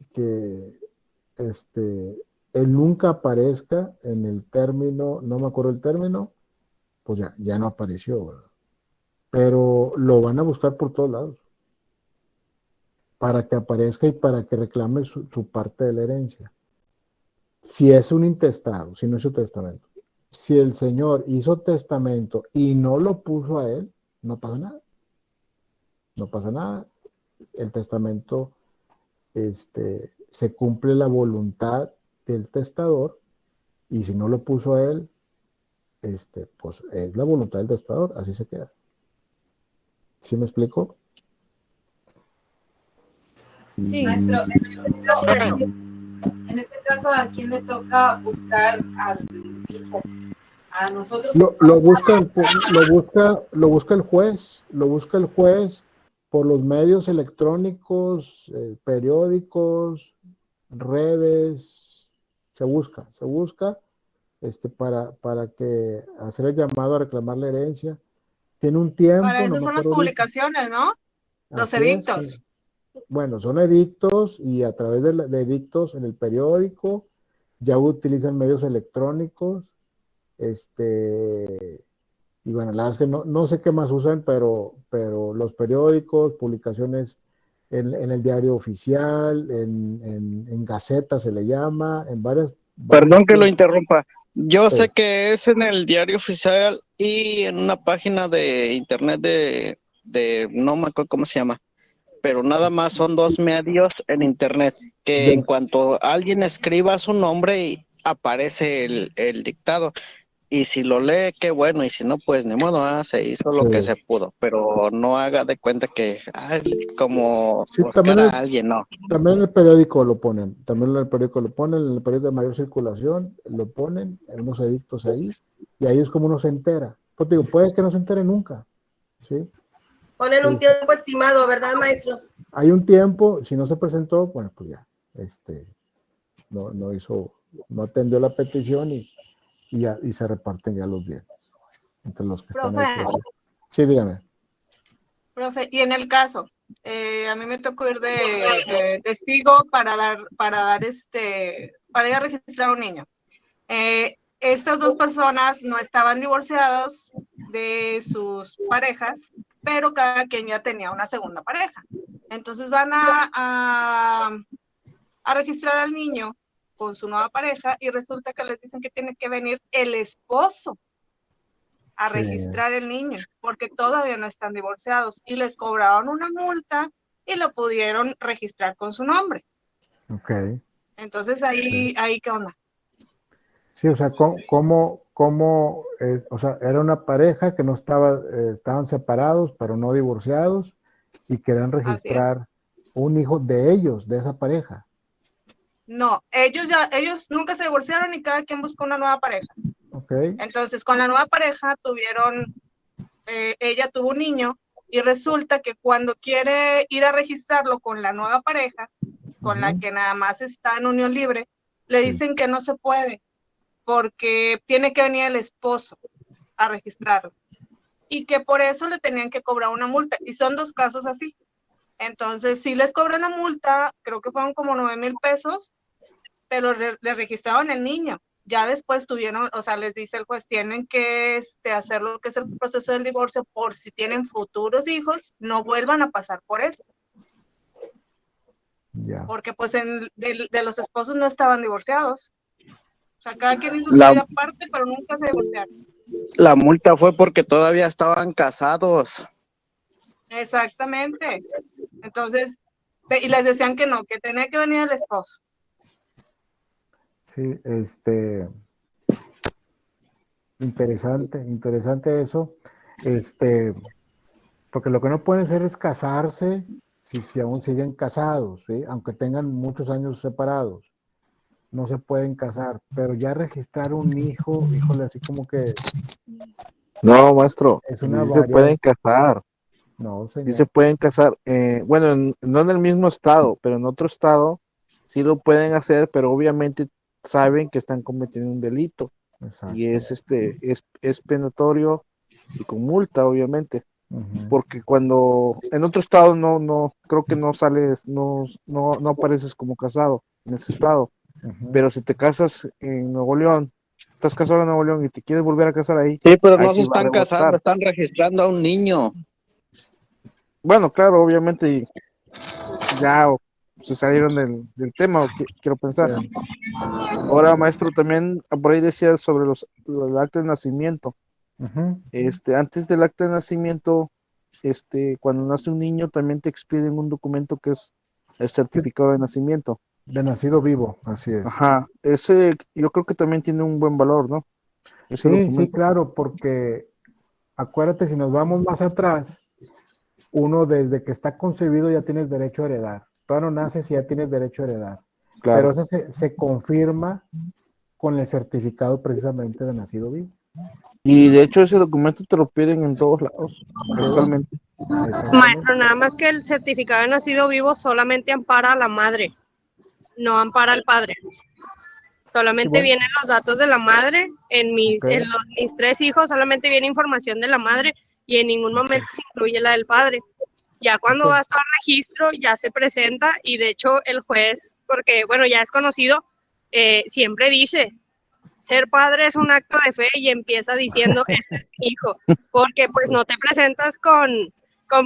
C: él nunca aparezca en el término, no me acuerdo el término, pues ya no apareció, ¿verdad? Pero lo van a buscar por todos lados para que aparezca y para que reclame su parte de la herencia. Si es un intestado, si no hizo testamento. Si el señor hizo testamento y no lo puso a él, no pasa nada. No pasa nada. El testamento, se cumple la voluntad del testador, y si no lo puso a él, pues es la voluntad del testador, así se queda. ¿Sí me explico?
P: Sí, maestro. En este caso, ¿a quién le toca buscar al hijo? A nosotros.
C: Lo busca el juez, por los medios electrónicos, periódicos, redes, se busca para que hacer el llamado a reclamar la herencia. tiene un tiempo.
S: Para
C: no
S: eso
C: me
S: son las
C: acuerdo ahorita.
S: publicaciones, ¿no? Los
C: Así es,
S: edictos.
C: sí. Bueno, son edictos y a través de edictos en el periódico ya utilizan medios electrónicos, y bueno, la verdad es que no sé qué más usan, pero los periódicos, publicaciones en el diario oficial, en Gaceta se le llama, en varias.
K: Perdón que lo interrumpa. Yo
C: Sí.
K: sé que es en el diario oficial y en una página de internet de no me acuerdo cómo se llama, pero nada más son dos medios en internet que en cuanto alguien escriba su nombre y aparece el dictado. Y si lo lee, qué bueno, y si no, pues ni modo, se hizo lo que
C: Sí.
K: se pudo, pero no haga de cuenta que como
C: Sí,
K: buscar
C: también
K: a alguien, no.
C: también en el periódico lo ponen, en el periódico de mayor circulación lo ponen, hay unos edictos ahí, y ahí es como uno se entera. Pues digo, puede que no se entere nunca, ¿sí?
N: Ponen un tiempo estimado, ¿verdad, maestro?
C: Hay un tiempo, si no se presentó, bueno, pues ya, no atendió la petición y se reparten ya los bienes entre los que están ahí
S: Profe.
C: presentes. Sí, dígame.
S: Profe, y en el caso, a mí me tocó ir de testigo para ir a registrar a un niño. Estas dos personas no estaban divorciados de sus parejas, pero cada quien ya tenía una segunda pareja. Entonces van a registrar al niño con su nueva pareja y resulta que les dicen que tiene que venir el esposo a
C: Sí.
S: registrar el niño, porque todavía no están divorciados y les cobraron una multa y lo pudieron registrar con su nombre.
C: Ok.
S: Entonces ahí ¿qué onda?
C: Sí, o sea, o sea, era una pareja que no estaban separados, pero no divorciados, y querían registrar un hijo de ellos, de esa pareja.
S: No, ellos nunca se divorciaron y cada quien buscó una nueva pareja.
C: Ok.
S: Entonces, con la nueva pareja ella tuvo un niño y resulta que cuando quiere ir a registrarlo con la nueva pareja, con la que nada más está en unión libre, le dicen que no se puede porque tiene que venir el esposo a registrarlo y que por eso le tenían que cobrar una multa y son dos casos así. Entonces, sí les cobran la multa, creo que fueron como 9,000 pesos, pero les registraban el niño. Ya después les dice el juez, tienen que hacer lo que es el proceso del divorcio por si tienen futuros hijos, no vuelvan a pasar por eso.
C: Ya.
S: Porque pues de los esposos no estaban divorciados. O sea, cada quien hizo su vida aparte, pero nunca se divorciaron.
K: La multa fue porque todavía estaban casados.
S: Exactamente. Entonces, y les decían que no, que tenía que venir el esposo.
C: Sí, interesante eso, porque lo que no pueden hacer es casarse si aún siguen casados, ¿sí? Aunque tengan muchos años separados, no se pueden casar, pero ya registrar un hijo, híjole, así como que
T: No, maestro,
C: es
T: sí
C: una
T: se pueden
C: variante.
T: casar.
C: No,
T: Sí
C: señor.
T: se pueden casar. Bueno, no en el mismo estado, pero en otro estado sí lo pueden hacer, pero obviamente saben que están cometiendo un delito.
C: Exacto.
T: Y es penatorio y con multa, obviamente.
C: Ujú.
T: Porque cuando en otro estado no creo que no sales, no apareces como casado en ese estado.
C: Ujú.
T: Pero si te casas en Nuevo León, estás casado en Nuevo León y te quieres volver a casar ahí,
K: Sí, pero
T: ahí
K: no se
T: sí va a
K: están casando,
T: rebotar.
K: están registrando a un niño.
T: Bueno, claro, obviamente ya se salieron del tema, quiero pensar. Ahora, maestro, también por ahí decía sobre el acta de nacimiento.
C: Ujú.
T: Antes del acta de nacimiento, cuando nace un niño, también te expiden un documento que es el certificado de nacimiento.
C: De nacido vivo, así es.
T: Ajá, ese yo creo que también tiene un buen valor, ¿no? Ese
C: Sí,
T: documento.
C: claro, porque acuérdate, si nos vamos más atrás, uno desde que está concebido ya tienes derecho a heredar. Todavía no naces y ya tienes derecho a heredar.
T: Claro.
C: Pero eso se confirma con el certificado precisamente de nacido vivo.
T: Y de hecho ese documento te lo piden en todos lados, actualmente.
E: Maestro, nada más que el certificado de nacido vivo solamente ampara a la madre, no ampara al padre. Solamente
T: bueno.
E: vienen los datos de la madre. En mis 3 hijos solamente viene información de la madre
U: y en ningún momento se incluye la del padre. Ya cuando vas al registro ya se presenta y de hecho el juez, porque bueno, ya es conocido, siempre dice, ser padre es un acto de fe y empieza diciendo, este es mi hijo, porque pues no te presentas con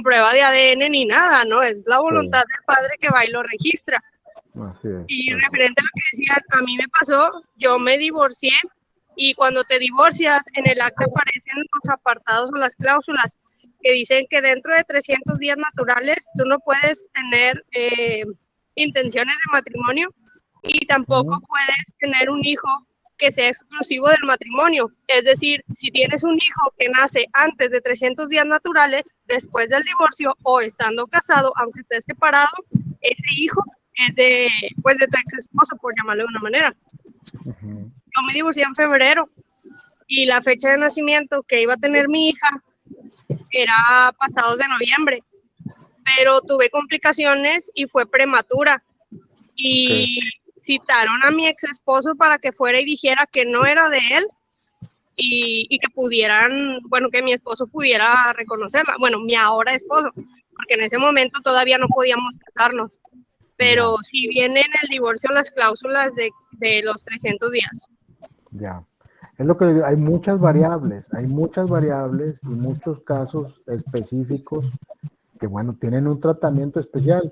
U: prueba de ADN ni nada, ¿no? Es la voluntad del padre que va y lo registra.
C: Así es.
U: Y referente a lo que decían, a mí me pasó, yo me divorcié y cuando te divorcias en el acta aparecen los apartados o las cláusulas que dicen que dentro de 300 días naturales tú no puedes tener intenciones de matrimonio y tampoco puedes tener un hijo que sea exclusivo del matrimonio. Es decir, si tienes un hijo que nace antes de 300 días naturales, después del divorcio o estando casado, aunque estés separado, ese hijo es de tu ex esposo, por llamarlo de una manera. Yo me divorcié en febrero y la fecha de nacimiento que iba a tener mi hija era pasados de noviembre, pero tuve complicaciones y fue prematura y citaron a mi ex esposo para que fuera y dijera que no era de él y que pudieran, bueno, que mi esposo pudiera reconocerla, bueno, mi ahora esposo, porque en ese momento todavía no podíamos casarnos, pero sí vienen en el divorcio las cláusulas de los 300 días.
C: Ya. Es lo que les digo, hay muchas variables y muchos casos específicos que, bueno, tienen un tratamiento especial,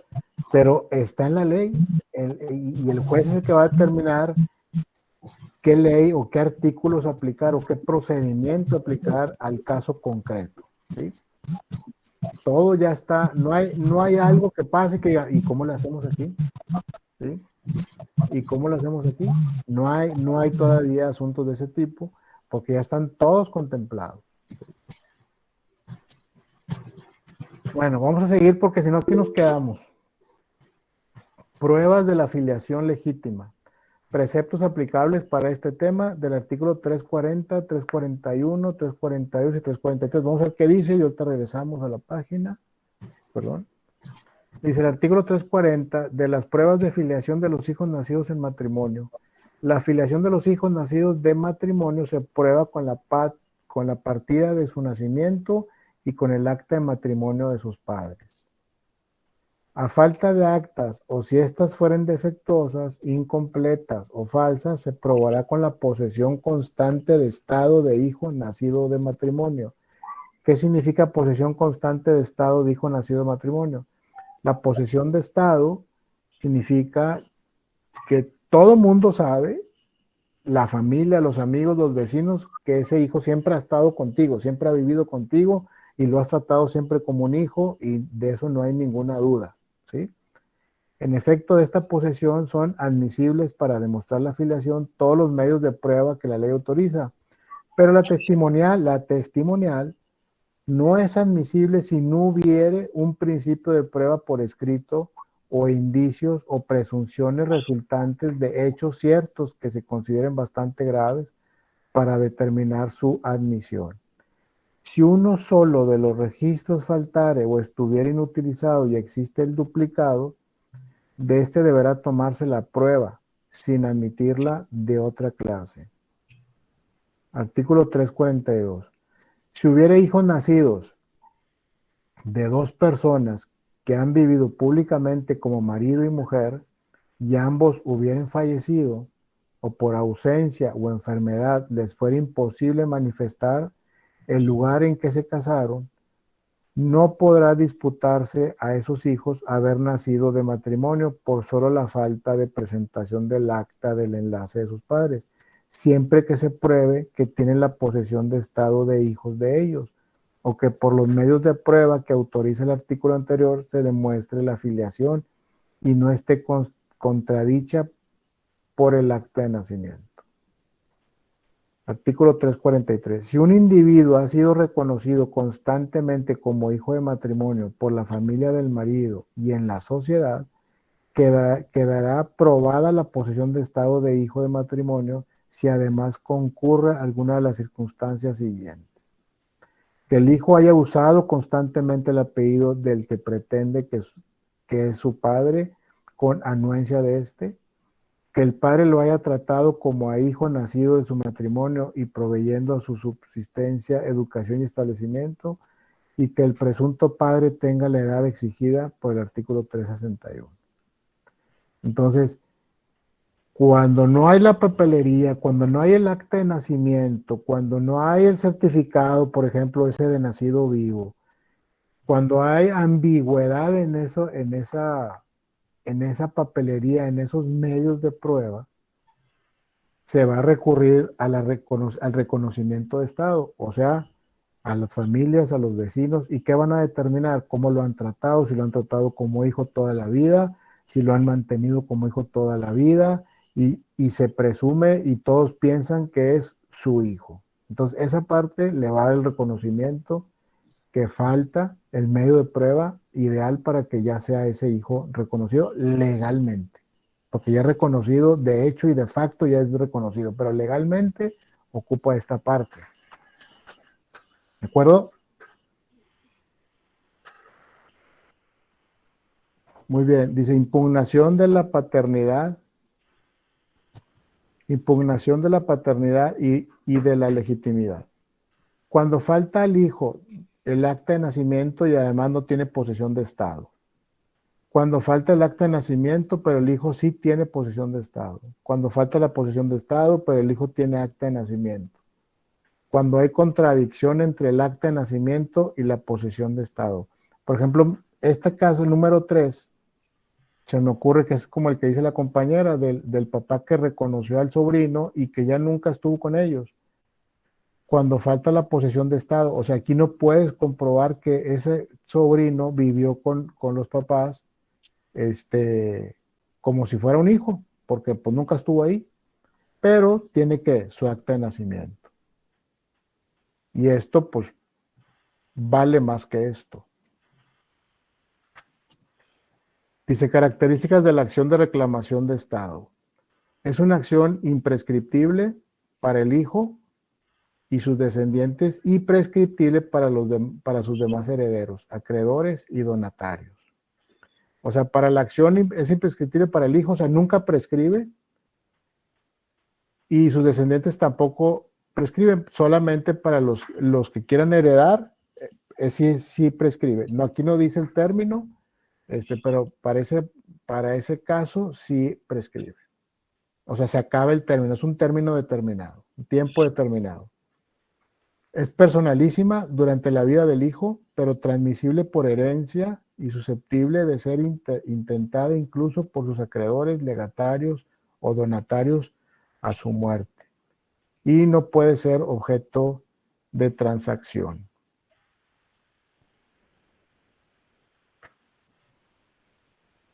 C: pero está en la ley y el juez es el que va a determinar qué ley o qué artículos aplicar o qué procedimiento aplicar al caso concreto, ¿sí? Todo ya está, no hay algo que pase que diga, ¿y cómo le hacemos aquí? ¿Sí? ¿Y cómo lo hacemos aquí? No hay todavía asuntos de ese tipo porque ya están todos contemplados. Bueno, vamos a seguir porque si no aquí nos quedamos. Pruebas de la filiación legítima. Preceptos aplicables para este tema del artículo 340, 341, 342 y 343. Vamos a ver qué dice y ahorita regresamos a la página. Perdón. Dice el artículo 340 de las pruebas de filiación de los hijos nacidos en matrimonio. La filiación de los hijos nacidos de matrimonio se prueba con la partida de su nacimiento y con el acta de matrimonio de sus padres. A falta de actas o si éstas fueren defectuosas, incompletas o falsas, se probará con la posesión constante de estado de hijo nacido de matrimonio. ¿Qué significa posesión constante de estado de hijo nacido de matrimonio? La posesión de estado significa que todo mundo sabe, la familia, los amigos, los vecinos, que ese hijo siempre ha estado contigo, siempre ha vivido contigo y lo has tratado siempre como un hijo y de eso no hay ninguna duda, ¿sí? En efecto, de esta posesión son admisibles para demostrar la filiación todos los medios de prueba que la ley autoriza, pero la testimonial no es admisible si no hubiere un principio de prueba por escrito o indicios o presunciones resultantes de hechos ciertos que se consideren bastante graves para determinar su admisión. Si uno solo de los registros faltare o estuviera inutilizado y existe el duplicado, de este deberá tomarse la prueba sin admitirla de otra clase. Artículo 342. Si hubiera hijos nacidos de dos personas que han vivido públicamente como marido y mujer y ambos hubieran fallecido o por ausencia o enfermedad les fuera imposible manifestar el lugar en que se casaron, no podrá disputarse a esos hijos haber nacido de matrimonio por solo la falta de presentación del acta del enlace de sus padres, siempre que se pruebe que tienen la posesión de estado de hijos de ellos, o que por los medios de prueba que autoriza el artículo anterior se demuestre la filiación y no esté contradicha por el acta de nacimiento. Artículo 343. Si un individuo ha sido reconocido constantemente como hijo de matrimonio por la familia del marido y en la sociedad, quedará probada la posesión de estado de hijo de matrimonio si además concurre alguna de las circunstancias siguientes. Que el hijo haya usado constantemente el apellido del que pretende que es su padre con anuencia de éste, que el padre lo haya tratado como a hijo nacido de su matrimonio y proveyendo a su subsistencia, educación y establecimiento, y que el presunto padre tenga la edad exigida por el artículo 361. Entonces, cuando no hay la papelería, cuando no hay el acta de nacimiento, cuando no hay el certificado, por ejemplo, ese de nacido vivo, cuando hay ambigüedad en eso, en esa papelería, en esos medios de prueba, se va a recurrir a al reconocimiento de Estado, o sea, a las familias, a los vecinos, y qué van a determinar, cómo lo han tratado, si lo han tratado como hijo toda la vida, si lo han mantenido como hijo toda la vida, y se presume y todos piensan que es su hijo. Entonces, esa parte le va a dar el reconocimiento que falta, el medio de prueba ideal para que ya sea ese hijo reconocido legalmente. Porque ya es reconocido de hecho y de facto ya es reconocido, pero legalmente ocupa esta parte. ¿De acuerdo? Muy bien, dice impugnación de la paternidad. Impugnación de la paternidad y de la legitimidad. Cuando falta al hijo el acta de nacimiento y además no tiene posesión de Estado. Cuando falta el acta de nacimiento, pero el hijo sí tiene posesión de Estado. Cuando falta la posesión de Estado, pero el hijo tiene acta de nacimiento. Cuando hay contradicción entre el acta de nacimiento y la posesión de Estado. Por ejemplo, este caso, el número 3, se me ocurre que es como el que dice la compañera del papá que reconoció al sobrino y que ya nunca estuvo con ellos. Cuando falta la posesión de Estado, o sea, aquí no puedes comprobar que ese sobrino vivió con los papás como si fuera un hijo, porque pues nunca estuvo ahí, pero tiene que su acta de nacimiento. Y esto pues vale más que esto. Dice, características de la acción de reclamación de Estado. Es una acción imprescriptible para el hijo y sus descendientes y prescriptible para sus demás herederos, acreedores y donatarios. O sea, para la acción es imprescriptible para el hijo, o sea, nunca prescribe, y sus descendientes tampoco prescriben, solamente para los que quieran heredar, sí prescribe. No, aquí no dice el término, pero para ese caso sí prescribe. O sea, se acaba el término, es un término determinado, un tiempo determinado. Es personalísima durante la vida del hijo, pero transmisible por herencia y susceptible de ser intentada incluso por sus acreedores, legatarios o donatarios a su muerte. Y no puede ser objeto de transacción.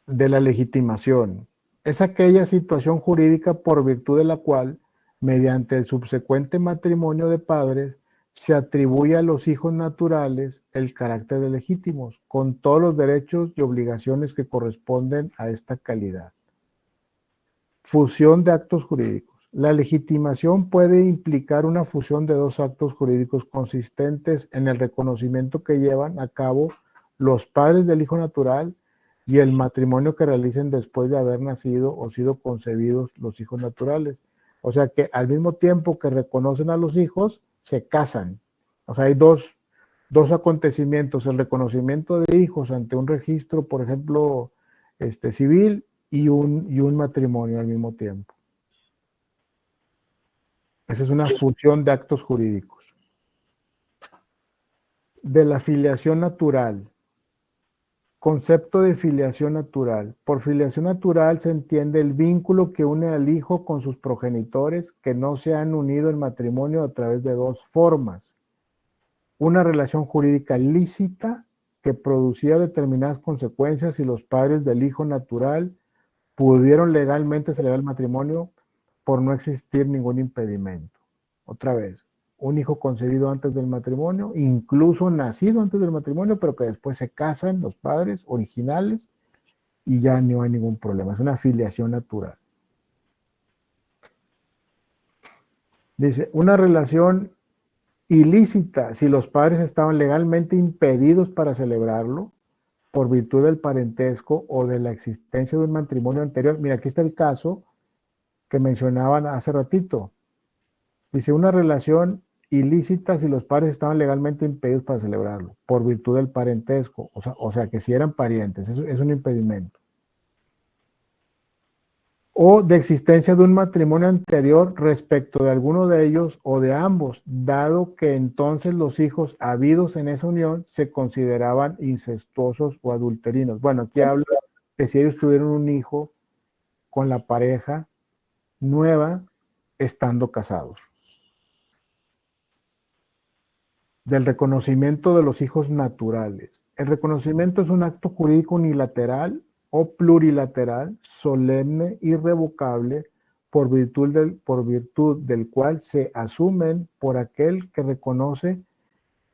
C: De la legitimación. Es aquella situación jurídica por virtud de la cual, mediante el subsecuente matrimonio de padres, se atribuye a los hijos naturales el carácter de legítimos, con todos los derechos y obligaciones que corresponden a esta calidad. Fusión de actos jurídicos. La legitimación puede implicar una fusión de dos actos jurídicos consistentes en el reconocimiento que llevan a cabo los padres del hijo natural y el matrimonio que realicen después de haber nacido o sido concebidos los hijos naturales. O sea que al mismo tiempo que reconocen a los hijos, se casan. O sea, hay dos acontecimientos, el reconocimiento de hijos ante un registro, por ejemplo, civil y un matrimonio al mismo tiempo. Esa es una fusión de actos jurídicos. De la filiación natural. Concepto de filiación natural. Por filiación natural se entiende el vínculo que une al hijo con sus progenitores que no se han unido en matrimonio a través de dos formas. Una relación jurídica lícita que producía determinadas consecuencias si los padres del hijo natural pudieron legalmente celebrar el matrimonio por no existir ningún impedimento. Otra vez, un hijo concebido antes del matrimonio, incluso nacido antes del matrimonio, pero que después se casan los padres originales y ya no hay ningún problema. Es una filiación natural. Dice, una relación ilícita si los padres estaban legalmente impedidos para celebrarlo por virtud del parentesco o de la existencia de un matrimonio anterior. Mira, aquí está el caso que mencionaban hace ratito. Dice, una relación ilícita si los padres estaban legalmente impedidos para celebrarlo, por virtud del parentesco, o sea que si eran parientes, eso es un impedimento. O de existencia de un matrimonio anterior respecto de alguno de ellos o de ambos, dado que entonces los hijos habidos en esa unión se consideraban incestuosos o adulterinos. Bueno, aquí habla que si ellos tuvieron un hijo con la pareja nueva estando casados. Del reconocimiento de los hijos naturales. El reconocimiento es un acto jurídico unilateral o plurilateral, solemne, irrevocable, por virtud del cual se asumen por aquel que reconoce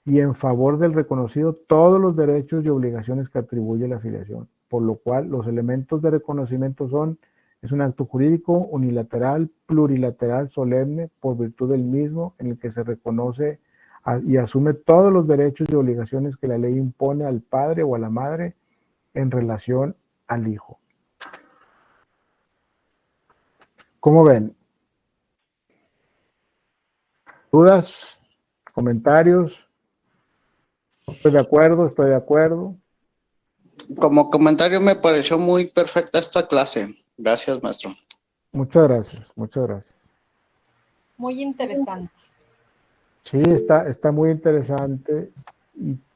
C: y en favor del reconocido todos los derechos y obligaciones que atribuye la filiación, por lo cual los elementos de reconocimiento es un acto jurídico unilateral, plurilateral, solemne, por virtud del mismo, en el que se reconoce y asume todos los derechos y obligaciones que la ley impone al padre o a la madre en relación al hijo. ¿Cómo ven? ¿Dudas? ¿Comentarios? ¿Estoy de acuerdo? ¿Estoy de acuerdo?
K: Como comentario me pareció muy perfecta esta clase. Gracias, maestro.
C: Muchas gracias, muchas gracias.
O: Muy interesante.
C: Sí, está muy interesante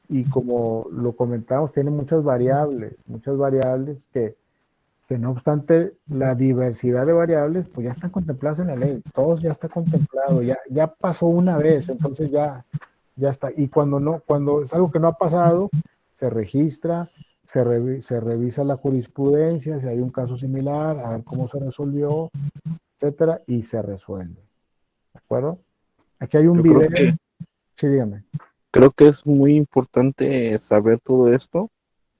C: y como lo comentamos, tiene muchas variables que no obstante la diversidad de variables, pues ya están contempladas en la ley, todos ya está contemplado, ya pasó una vez, entonces ya está. Y cuando es algo que no ha pasado, se registra, se revisa la jurisprudencia, si hay un caso similar, a ver cómo se resolvió, etcétera, y se resuelve. ¿De acuerdo? Aquí hay un video. Sí, dígame.
T: Creo que es muy importante saber todo esto,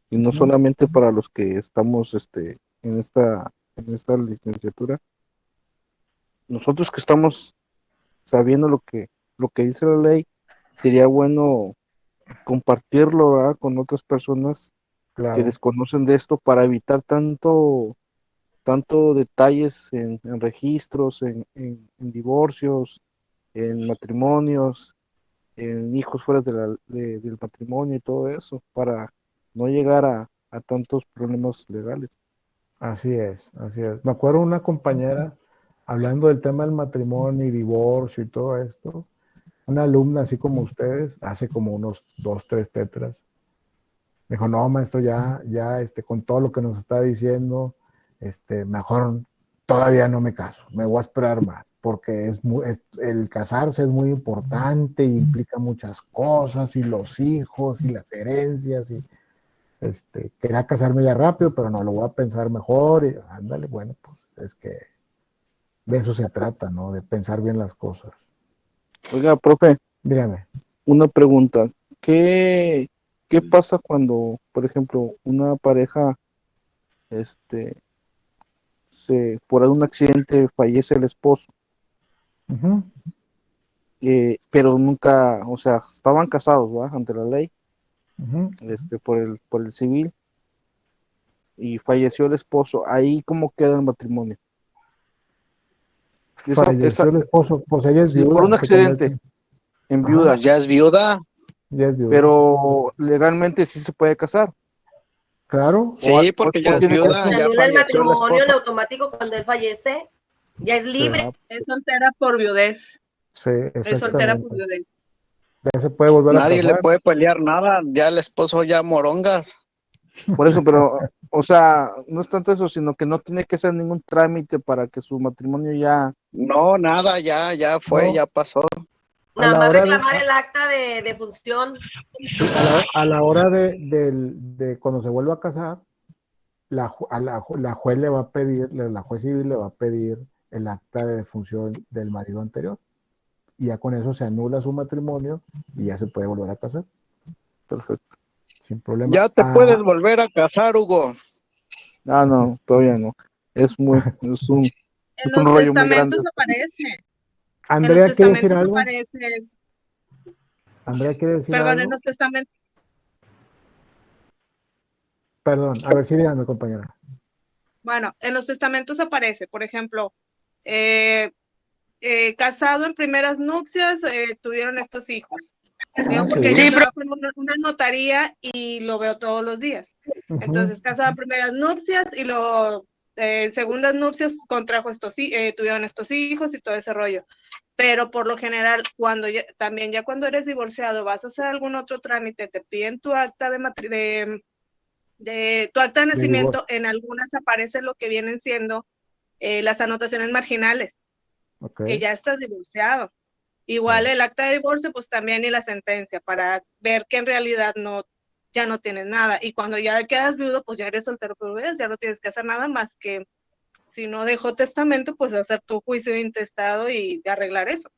T: y no solamente para los que estamos en esta licenciatura. Nosotros que estamos sabiendo lo que dice la ley, sería bueno compartirlo, ¿verdad?, con otras personas que desconocen de esto, para evitar tanto detalles en registros, en divorcios, en matrimonios, en hijos fuera del matrimonio y todo eso, para no llegar a tantos problemas legales.
C: Así es, así es. Me acuerdo una compañera hablando del tema del matrimonio y divorcio y todo esto, una alumna así como ustedes, hace como unos 2, 3 tetras. Me dijo, no, maestro, ya, con todo lo que nos está diciendo, mejor todavía no me caso, me voy a esperar más, porque el casarse es muy importante y implica muchas cosas, y los hijos, y las herencias, y quería casarme ya rápido, pero no, lo voy a pensar mejor, y ándale, bueno, pues es que de eso se trata, ¿no? De pensar bien las cosas.
T: Oiga, profe.
C: Dígame.
T: Una pregunta. ¿Qué pasa cuando, por ejemplo, una pareja, por algún accidente fallece el esposo?
C: Uh-huh.
T: Pero nunca, o sea, estaban casados, ¿verdad?, ante la ley,
C: uh-huh,
T: por el civil, y falleció el esposo. Ahí, ¿cómo queda el matrimonio?
C: Falleció el esposo, pues ella es viuda.
T: Por un accidente, en viuda.
K: Ya es viuda.
C: Ya es viuda.
T: Pero legalmente sí se puede casar.
C: Claro.
K: Sí, porque ya es viuda.
N: Se
K: Ya
N: anula el
K: falleció el
N: matrimonio en
K: esposo.
N: automático cuando él fallece, ya es libre.
S: Es soltera por viudez.
C: Sí,
S: Es soltera por
C: exactamente.
S: viudez.
C: Ya se puede volver a
K: Nadie
C: casar.
K: le puede pelear nada. Ya el esposo ya morongas.
T: Por eso, pero, o sea, no es tanto eso, sino que no tiene que hacer ningún trámite para que su matrimonio ya...
K: No, nada, ya fue,
C: No.
K: ya pasó.
N: Nada más reclamar el acta de función.
C: A la hora de cuando se vuelva a casar, la juez le va a pedir, la juez civil le va a pedir el acta de defunción del marido anterior. Y ya con eso se anula su matrimonio y ya se puede volver a casar.
T: Perfecto.
C: Sin problema.
K: Ya te puedes volver a casar, Hugo.
T: Ah, no, todavía no. Es un
S: En los
T: rollo muy grande.
S: testamentos aparece.
C: Andrea, ¿quiere decir algo?
S: Aparece eso.
C: Andrea, ¿quiere decir
S: Perdón,
C: algo?
S: en los testamentos.
C: Perdón, a ver si dígame, compañera.
S: Bueno, en los testamentos aparece, por ejemplo, casado en primeras nupcias, tuvieron estos hijos. Digo,
C: Ah,
S: porque
C: sí.
S: yo trabajo en una notaría y lo veo todos los días. Entonces, casado en primeras nupcias y luego segundas nupcias tuvieron estos hijos y todo ese rollo. Pero por lo general, también ya cuando eres divorciado, vas a hacer algún otro trámite, te piden tu acta tu acta de nacimiento, en algunas aparece lo que vienen siendo las anotaciones marginales, que ya estás divorciado. Igual el acta de divorcio, pues también, y la sentencia, para ver que en realidad ya no tienes nada. Y cuando ya quedas viudo, pues ya eres soltero, pero ya no tienes que hacer nada más que, si no dejó testamento, pues hacer tu juicio de intestado y arreglar eso.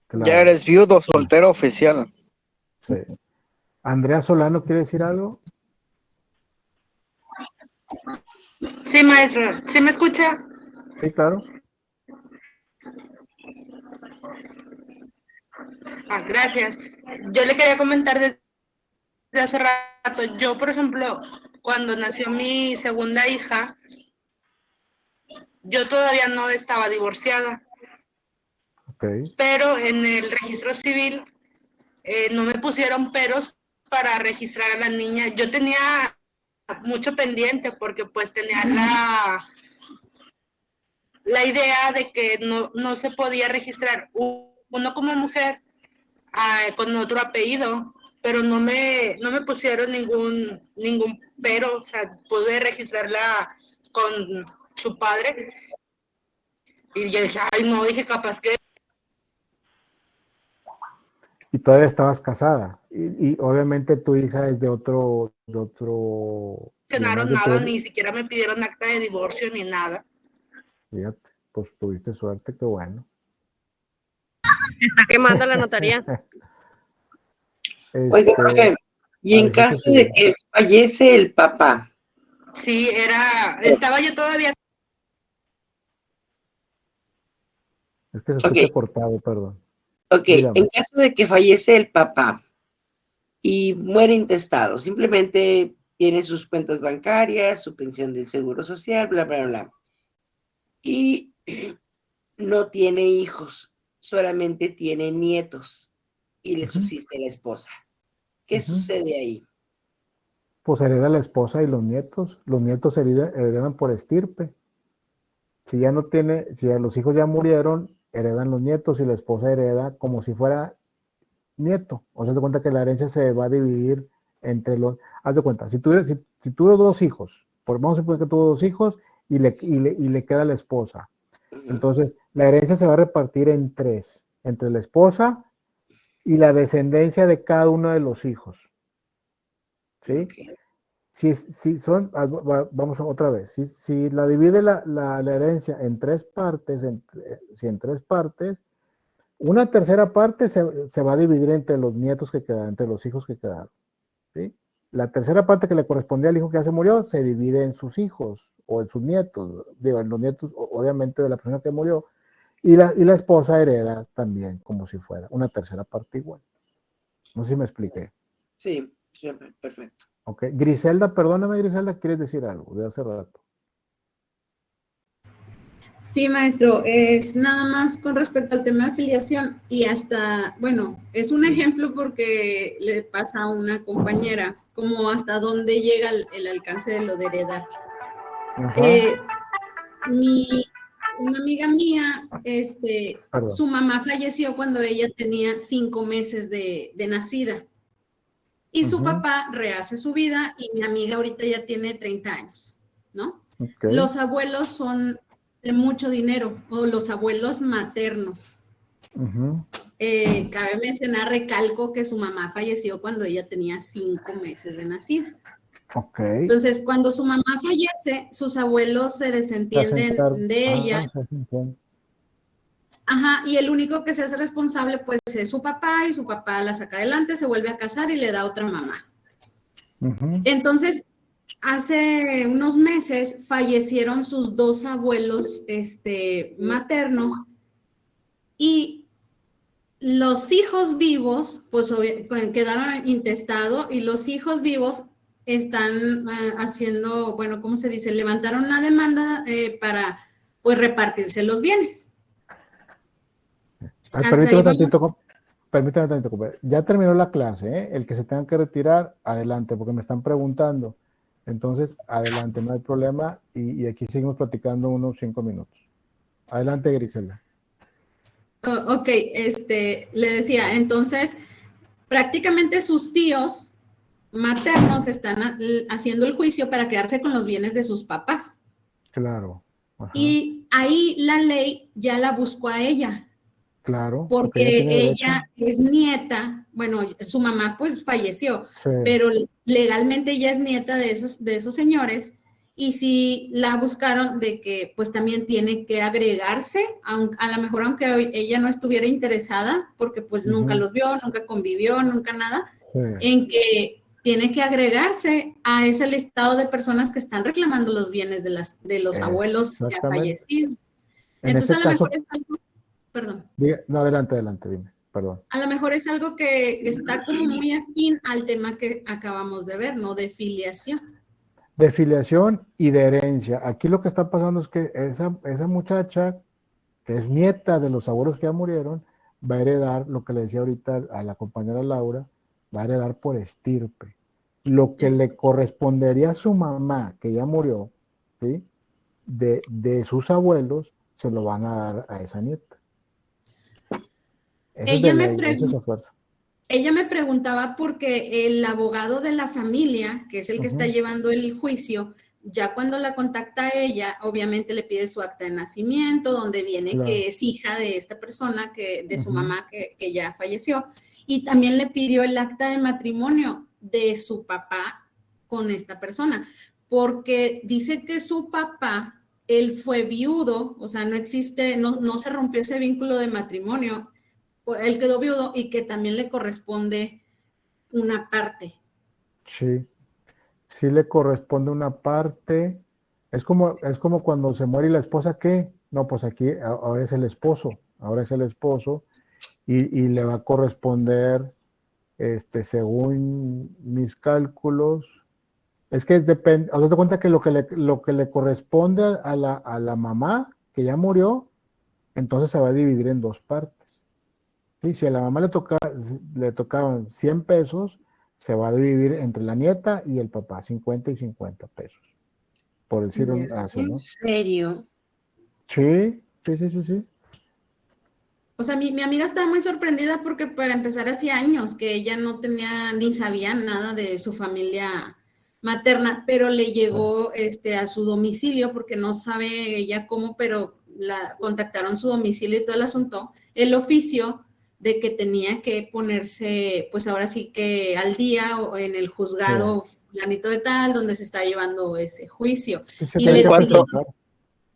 C: Claro.
K: Ya eres viudo, soltero oficial.
C: Sí. Andrea Solano, ¿quiere decir algo?
F: Sí, maestro. ¿Sí me escucha?
C: Sí, claro.
F: Gracias. Yo le quería comentar desde hace rato. Yo, por ejemplo, cuando nació mi segunda hija, yo todavía no estaba divorciada.
C: Okay.
F: Pero en el registro civil no me pusieron peros para registrar a la niña. Yo tenía mucho pendiente porque pues tenía la idea de que no se podía registrar uno como mujer con otro apellido, pero no me pusieron ningún pero, o sea, pude registrarla con su padre. Y yo dije, ay, no, dije, capaz que...
C: Y todavía estabas casada. Y obviamente tu hija es de otro...
F: No nada, ni siquiera me pidieron acta de divorcio ni nada.
C: Fíjate, pues tuviste suerte, qué bueno.
E: Está quemando la notaría.
A: Oiga, profe, y en caso de que fallece el papá.
F: Sí, estaba yo todavía.
C: Es que se escucha cortado, perdón.
A: Ok,
C: Dígame.
A: en caso de que fallece el papá y muere intestado, simplemente tiene sus cuentas bancarias, su pensión del seguro social, bla, bla, bla. Y no tiene hijos, solamente tiene nietos y le subsiste la esposa. ¿Qué sucede ahí?
C: Pues hereda la esposa y los nietos. Los nietos heredan por estirpe. Si ya no tiene, si ya los hijos ya murieron, heredan los nietos y la esposa hereda como si fuera nieto. O sea, se cuenta que la herencia se va a dividir entre los... Haz de cuenta, si tuvo dos hijos, vamos a suponer que tuvo dos hijos y le queda la esposa. Entonces, la herencia se va a repartir en tres, entre la esposa y la descendencia de cada uno de los hijos. ¿Sí? Okay. Si son, vamos otra vez, si la divide la herencia en tres partes, en tres partes, una tercera parte se va a dividir entre los nietos que quedan, entre los hijos que quedaron. ¿Sí? La tercera parte que le correspondía al hijo que ya se murió se divide en sus hijos o en sus nietos, digo, en los nietos obviamente de la persona que murió, y la esposa hereda también como si fuera una tercera parte igual. No sé si me expliqué.
A: Sí, perfecto.
C: Ok, Griselda, perdóname Griselda, ¿quieres decir algo de hace rato?
R: Sí, maestro, es nada más con respecto al tema de afiliación y hasta, bueno, es un ejemplo porque le pasa a una compañera, como hasta dónde llega el alcance de lo de heredar. Una amiga mía, su mamá falleció cuando ella tenía 5 meses de nacida y su papá rehace su vida y mi amiga ahorita ya tiene 30 años, ¿no? Okay. Los abuelos son de mucho dinero, o los abuelos maternos. Cabe mencionar, recalco que su mamá falleció cuando ella tenía 5 meses de nacida.
C: Okay.
R: Entonces, cuando su mamá fallece, sus abuelos se desentienden de ella. Ajá, y el único que se hace responsable, pues, es su papá, y su papá la saca adelante, se vuelve a casar y le da otra mamá. Entonces, hace unos meses fallecieron sus 2 abuelos maternos y los hijos vivos, pues quedaron intestados y los hijos vivos están haciendo, bueno, ¿cómo se dice? Levantaron una demanda para, pues, repartirse los bienes.
C: Ay,
R: hasta ahí vamos.
C: Permítame tantito, compadre. Ya terminó la clase, ¿eh? El que se tenga que retirar, adelante, porque me están preguntando. Entonces, adelante, no hay problema. Y aquí seguimos platicando unos 5 minutos. Adelante, Griselda.
R: Ok, le decía, entonces, prácticamente sus tíos maternos están haciendo el juicio para quedarse con los bienes de sus papás.
C: Claro. Ajá.
R: Y ahí la ley ya la buscó a ella.
C: Claro.
R: Porque ella es nieta, bueno, su mamá pues falleció, sí, pero legalmente ella es nieta de esos señores, y sí la buscaron de que pues también tiene que agregarse, a lo mejor aunque ella no estuviera interesada, porque pues nunca los vio, nunca convivió, nunca nada, sí, en que tiene que agregarse a ese listado de personas que están reclamando los bienes de los abuelos ya fallecidos. Entonces a lo mejor es algo... Perdón.
C: No, adelante, dime, perdón.
R: A lo mejor es algo que está como muy afín al tema que acabamos de ver, ¿no? De filiación.
C: De filiación y de herencia. Aquí lo que está pasando es que esa muchacha, que es nieta de los abuelos que ya murieron, va a heredar, lo que le decía ahorita a la compañera Laura, va a heredar por estirpe. Lo que le correspondería a su mamá, que ya murió, ¿sí? De sus abuelos, se lo van a dar a esa nieta.
R: Ella me preguntaba porque el abogado de la familia, que es el que está llevando el juicio, ya cuando la contacta a ella, obviamente le pide su acta de nacimiento, donde viene que es hija de esta persona, de su mamá que ya falleció, y también le pidió el acta de matrimonio de su papá con esta persona, porque dice que su papá, él fue viudo, o sea, no se rompió ese vínculo de matrimonio. Él quedó viudo y que también le corresponde una parte.
C: Sí le corresponde una parte. Es como cuando se muere y la esposa, ¿qué? No, pues aquí ahora es el esposo, y le va a corresponder, según mis cálculos, es que depende, haz de cuenta que lo que le corresponde a la mamá que ya murió, entonces se va a dividir en 2 partes. Sí, si a la mamá le tocaban 100 pesos, se va a dividir entre la nieta y el papá, 50 y 50 pesos. Por decirlo así, ¿no?
A: ¿En serio?
C: Sí.
R: O sea, mi amiga estaba muy sorprendida porque para empezar hacía años que ella no tenía ni sabía nada de su familia materna, pero le llegó a su domicilio, porque no sabe ella cómo, pero la contactaron su domicilio y todo el asunto, el oficio de que tenía que ponerse, pues ahora sí que al día o en el juzgado fulanito de tal, donde se está llevando ese juicio. Y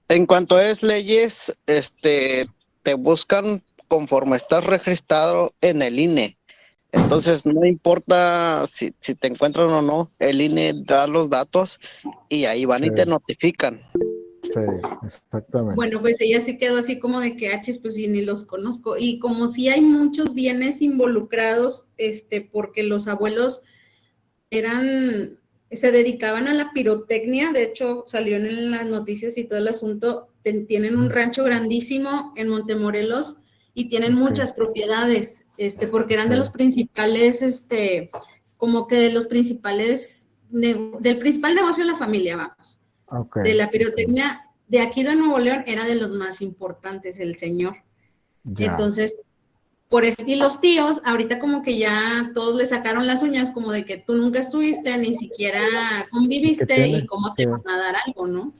K: en cuanto es leyes, te buscan conforme estás registrado en el INE. Entonces, no importa si te encuentran o no, el INE da los datos y ahí van y te notifican.
C: Sí, exactamente.
R: Bueno, pues ella sí quedó así como de que, pues sí, ni los conozco. Y como si hay muchos bienes involucrados, porque los abuelos se dedicaban a la pirotecnia, de hecho salió en las noticias y todo el asunto, tienen un rancho grandísimo en Montemorelos y tienen muchas propiedades, porque eran de los principales, como que de los principales, del principal negocio de la familia, vamos. De la pirotecnia de aquí de Nuevo León era de los más importantes, el señor. Entonces, por eso, y los tíos, ahorita como que ya todos le sacaron las uñas, como de que tú nunca estuviste, ni siquiera conviviste, y cómo te van a dar algo, ¿no?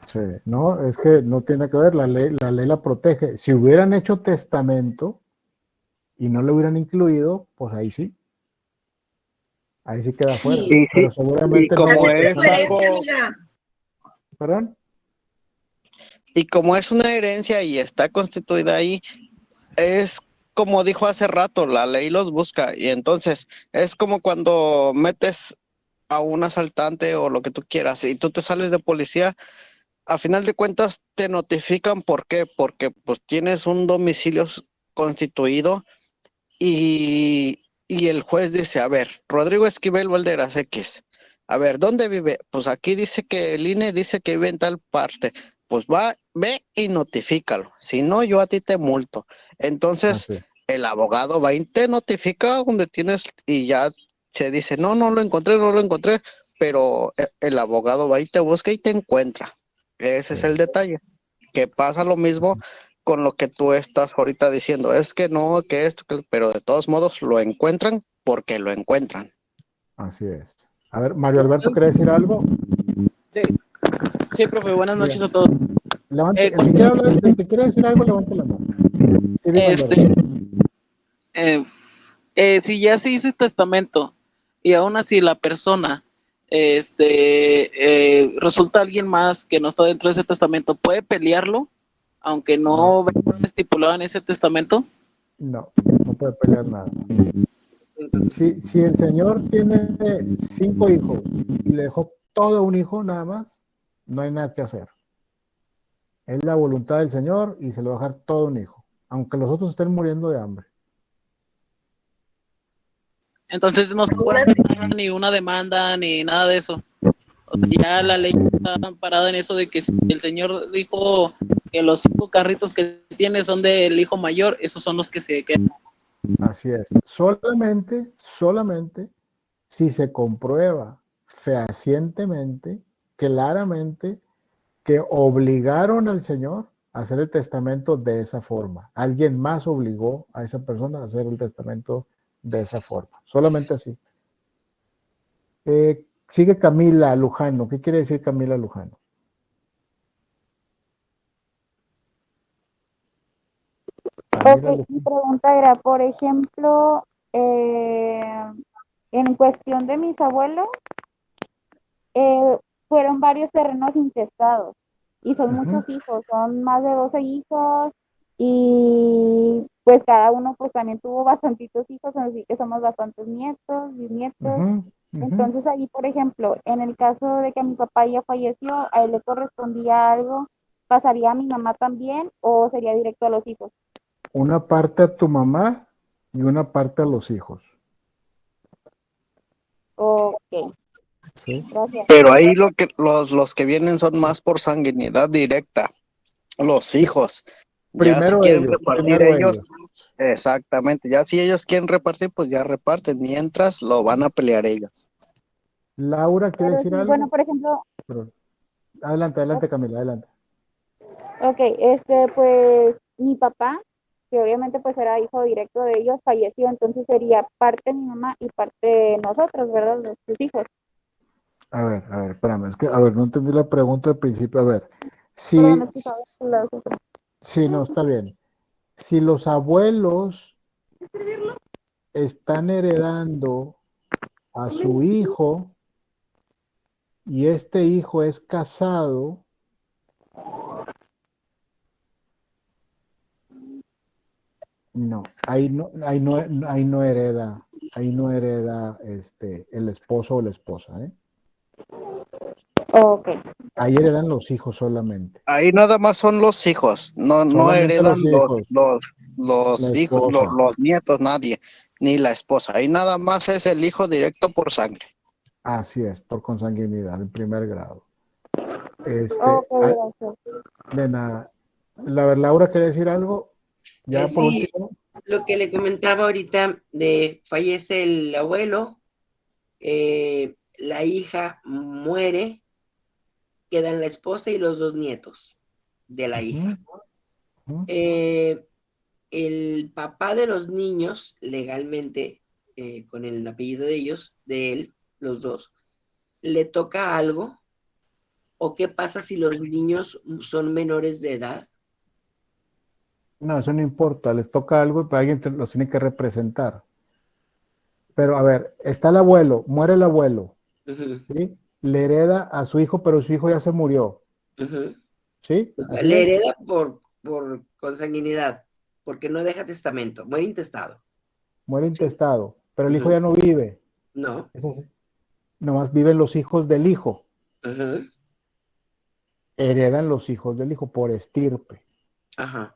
C: Sí, no, es que no tiene que ver, la ley la protege. Si hubieran hecho testamento y no lo hubieran incluido, pues ahí sí queda fuera. Pero seguramente
K: como es algo...
C: ¿Perdón?
K: Y como es una herencia y está constituida ahí, es como dijo hace rato, la ley los busca, y entonces es como cuando metes a un asaltante o lo que tú quieras y tú te sales de policía, a final de cuentas te notifican. ¿Por qué? Porque pues tienes un domicilio constituido y el juez dice, a ver, Rodrigo Esquivel Valderas X, a ver, ¿dónde vive? Pues aquí dice que el INE dice que vive en tal parte. Pues va ve y notifícalo, si no yo a ti te multo. Entonces el abogado va y te notifica donde tienes y ya se dice, no lo encontré, pero el abogado va y te busca y te encuentra. Ese es el detalle, que pasa lo mismo con lo que tú estás ahorita diciendo, es que no, que esto, pero de todos modos lo encuentran porque lo encuentran.
C: Así es. A ver, Mario Alberto, ¿quiere decir algo?
B: Sí, profe, buenas noches a todos.
C: Levante, el que quiera decir algo, levante la mano.
B: Si ya se hizo el testamento y aún así la persona resulta alguien más que no está dentro de ese testamento, ¿puede pelearlo aunque no venga estipulado en ese testamento?
C: No puede pelear nada. Si el señor tiene 5 hijos y le dejó todo un hijo nada más, no hay nada que hacer. Es la voluntad del señor y se le va a dejar todo un hijo, aunque los otros estén muriendo de hambre.
B: Entonces no se puede hacer ni una demanda ni nada de eso. Ya la ley está amparada en eso de que si el señor dijo que los 5 carritos que tiene son del hijo mayor, esos son los que se quedan.
C: Así es. Solamente si se comprueba fehacientemente, claramente, que obligaron al señor a hacer el testamento de esa forma. Alguien más obligó a esa persona a hacer el testamento de esa forma. Solamente así. Sigue Camila Lujano. ¿Qué quiere decir Camila Lujano?
V: Ok, mi pregunta era, por ejemplo, en cuestión de mis abuelos, fueron varios terrenos intestados y son muchos hijos, son más de 12 hijos y pues cada uno pues también tuvo bastantitos hijos, así que somos bastantes nietos, bisnietos. Entonces ahí, por ejemplo, en el caso de que mi papá ya falleció, a él le correspondía algo, ¿pasaría a mi mamá también o sería directo a los hijos?
C: Una parte a tu mamá y una parte a los hijos.
V: Ok.
C: ¿Sí?
V: Gracias.
K: Pero ahí los que vienen son más por sanguinidad directa, los hijos. Ya si quieren repartir ellos, exactamente, ya si ellos quieren repartir, pues ya reparten, mientras lo van a pelear ellos.
C: Laura, ¿quiere decir algo?
V: Bueno, por ejemplo...
C: Adelante, Camila, adelante.
V: Ok, pues mi papá, que obviamente pues era hijo directo de ellos, falleció, entonces sería parte de mi mamá y parte de nosotros, ¿verdad? Sus hijos.
C: A ver, espérame, es que, no entendí la pregunta al principio. A ver, si no, está bien. Si los abuelos están heredando a su hijo y este hijo es casado, no, ahí no hereda el esposo o la esposa, ¿eh?
V: Okay.
C: Ahí heredan los hijos solamente.
K: Ahí nada más son los hijos, no heredan los hijos, los nietos, nadie, ni la esposa. Ahí nada más es el hijo directo por sangre.
C: Así es, por consanguinidad, en primer grado. De nada. Laura, ¿quiere decir algo? Ya por último.
A: Lo que le comentaba ahorita de fallece el abuelo, la hija muere, quedan la esposa y los 2 nietos de la hija. El papá de los niños, legalmente, con el apellido de ellos, de él, los 2, ¿le toca algo? ¿O qué pasa si los niños son menores de edad?
C: No, eso no importa, les toca algo, pero alguien los tiene que representar. Pero a ver, está el abuelo, muere el abuelo, ¿sí? Le hereda a su hijo, pero su hijo ya se murió. ¿Sí?
A: O sea, le hereda por consanguinidad, porque no deja testamento, muere intestado.
C: Muere intestado, pero el hijo ya no vive.
A: No.
C: Eso sí. Nomás viven los hijos del hijo. Heredan los hijos del hijo por estirpe.
A: Ajá.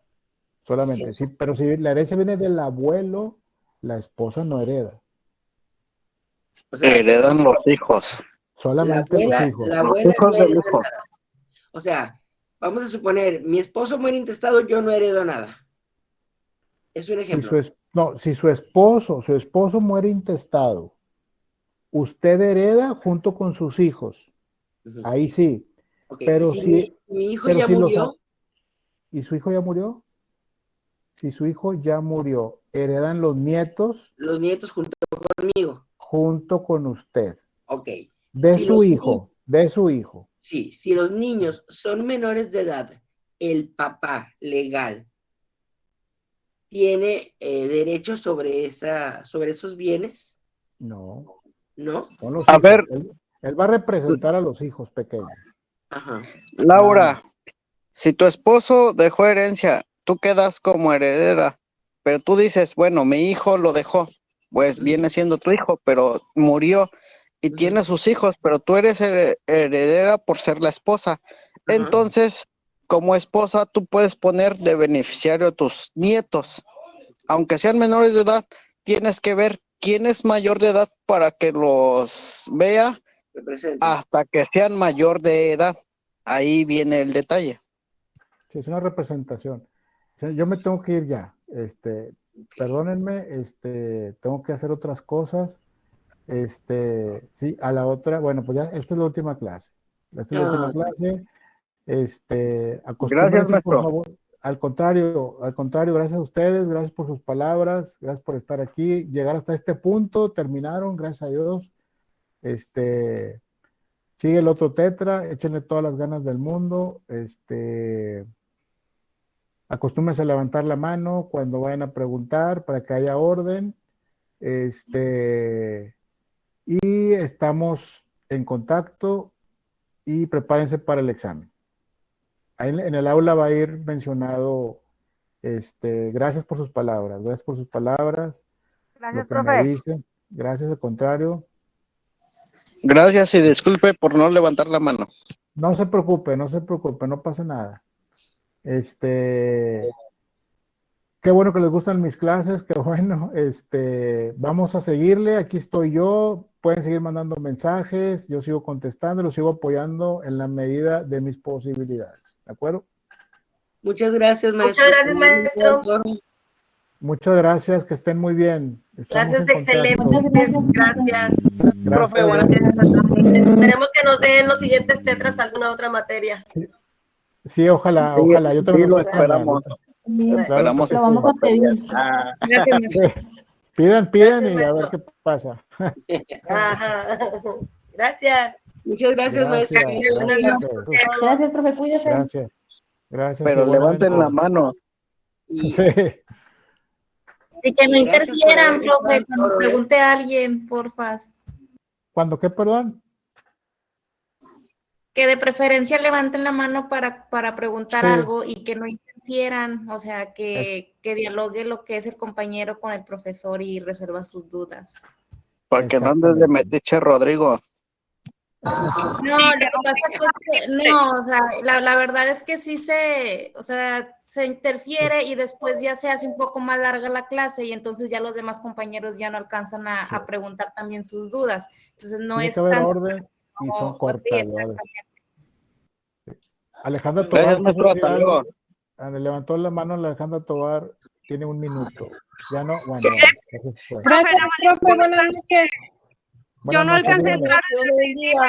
C: Solamente, sí, pero si la herencia viene del abuelo, la esposa no hereda.
A: O sea,
K: heredan los hijos.
C: Solamente los hijos.
A: La abuela no hereda nada. O sea, vamos a suponer, mi esposo muere intestado, yo no heredo nada. Es un ejemplo.
C: Si su esposo muere intestado, usted hereda junto con sus hijos. Ahí sí.
A: Okay.
C: Pero
A: si mi hijo ya murió.
C: ¿Y su hijo ya murió? Si su hijo ya murió, heredan los nietos.
A: Los nietos junto conmigo.
C: Junto con usted.
A: Ok.
C: De su hijo.
A: Sí, si los niños son menores de edad, el papá legal tiene derecho sobre esos bienes.
C: No.
A: ¿No?
K: A ver.
C: Él va a representar a los hijos pequeños.
A: Ajá.
K: Laura, si tu esposo dejó herencia, tú quedas como heredera, pero tú dices, bueno, mi hijo lo dejó, pues viene siendo tu hijo, pero murió y tiene sus hijos, pero tú eres heredera por ser la esposa. Entonces, como esposa, tú puedes poner de beneficiario a tus nietos. Aunque sean menores de edad, tienes que ver quién es mayor de edad para que los vea hasta que sean mayor de edad. Ahí viene el detalle.
C: Sí, es una representación. Yo me tengo que ir ya. Perdónenme, tengo que hacer otras cosas. Sí, a la otra, bueno, pues ya, esta es la última clase. Esta es la última clase. Acostúmbrense,
K: Gracias,
C: por favor. Al contrario, gracias a ustedes, gracias por sus palabras, gracias por estar aquí, llegar hasta este punto, terminaron, gracias a Dios. Sigue el otro tetra, échenle todas las ganas del mundo, acostúmbrense a levantar la mano cuando vayan a preguntar para que haya orden, y estamos en contacto y prepárense para el examen. Ahí en el aula va a ir mencionado, gracias por sus palabras, lo que
V: profe.
C: me dicen, gracias, al contrario.
K: Gracias y disculpe por no levantar la mano.
C: No se preocupe, no pasa nada. Qué bueno que les gustan mis clases, qué bueno. Vamos a seguirle, aquí estoy yo, pueden seguir mandando mensajes, yo sigo contestando, los sigo apoyando en la medida de mis posibilidades, ¿de acuerdo?
A: Muchas gracias, maestro.
N: Muchas gracias, maestro.
C: Muchas gracias, que estén muy bien. Estamos
N: Gracias, excelente. Gracias.
C: Profe,
N: Esperemos que nos den los siguientes tetras alguna otra materia.
C: Sí, ojalá. Yo también
K: lo esperamos.
C: Claro,
K: Lo vamos a pedir.
N: Gracias, maestro.
C: Pidan
N: Gracias,
C: y a ver qué pasa.
N: Ajá. Gracias.
A: Muchas gracias, maestro.
J: Gracias, profe, cuídese.
C: Gracias.
K: Pero levanten la mano.
C: Sí.
O: Y que no interfieran, profe, cuando pregunte a alguien, porfa.
C: ¿Cuándo qué, perdón?
O: Que de preferencia levanten la mano para preguntar algo y que no interfieran, o sea, que dialogue lo que es el compañero con el profesor y resuelva sus dudas.
K: Para que no andes de metiche, Rodrigo.
O: No, lo que pasa es que, no, o sea, la verdad es que sí se interfiere y después ya se hace un poco más larga la clase y entonces ya los demás compañeros ya no alcanzan a preguntar también sus dudas. Entonces no
C: Tiene
O: es
C: que haber
O: tan...
C: orden y son cortas.
O: Sí, exactamente.
C: Alejandra Tobar.
K: Gracias, maestro, hasta luego.
C: Levantó la mano Alejandra Tobar, tiene 1 minuto. Ya no, bueno.
S: Gracias, profe, buenas noches. Yo no alcancé a entrar desde el principio.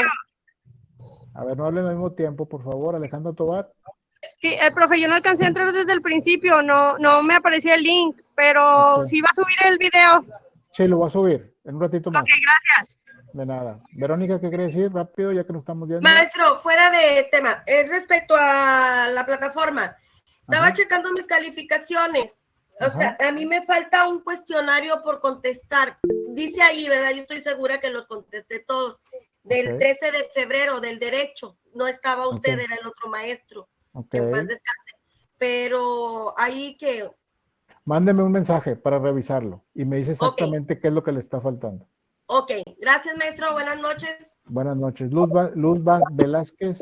C: A ver, no hablen al mismo tiempo, por favor, Alejandra Tobar.
S: Sí, profe, yo no alcancé a entrar desde el principio, no me aparecía el link, pero sí va a subir el video.
C: Sí, lo voy a subir en un ratito más.
S: Ok, gracias.
C: De nada. Verónica, ¿qué quiere decir? Rápido, ya que nos estamos viendo.
N: Maestro, fuera de tema, es respecto a la plataforma. Estaba checando mis calificaciones. O sea, a mí me falta un cuestionario por contestar. Dice ahí, ¿verdad? Yo estoy segura que los contesté todos. Del 13 de febrero, del derecho. No estaba usted, era el otro maestro. Que en paz descanse. Pero ahí que...
C: Mándeme un mensaje para revisarlo y me dice exactamente qué es lo que le está faltando.
N: Ok, gracias, maestro. Buenas noches.
C: Buenas noches. Luz Velázquez.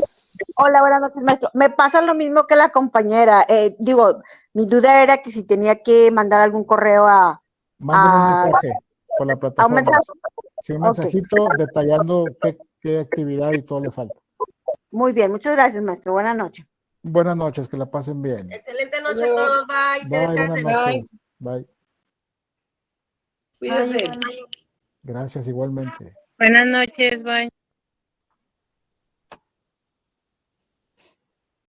H: Hola, buenas noches, maestro. Me pasa lo mismo que la compañera. Mi duda era que si tenía que mandar algún correo a...
C: Mándeme un mensaje por la plataforma.
H: ¿Un mensaje?
C: Sí, un mensajito detallando qué actividad y todo le falta.
H: Muy bien, muchas gracias, maestro. Buenas noches.
C: Buenas noches, que la pasen bien.
N: Excelente noche a todos. Bye. Que
C: Bye, buenas
N: descansen.
C: noches. Bye.
A: Cuídese.
C: Gracias igualmente.
G: Buenas noches, bye.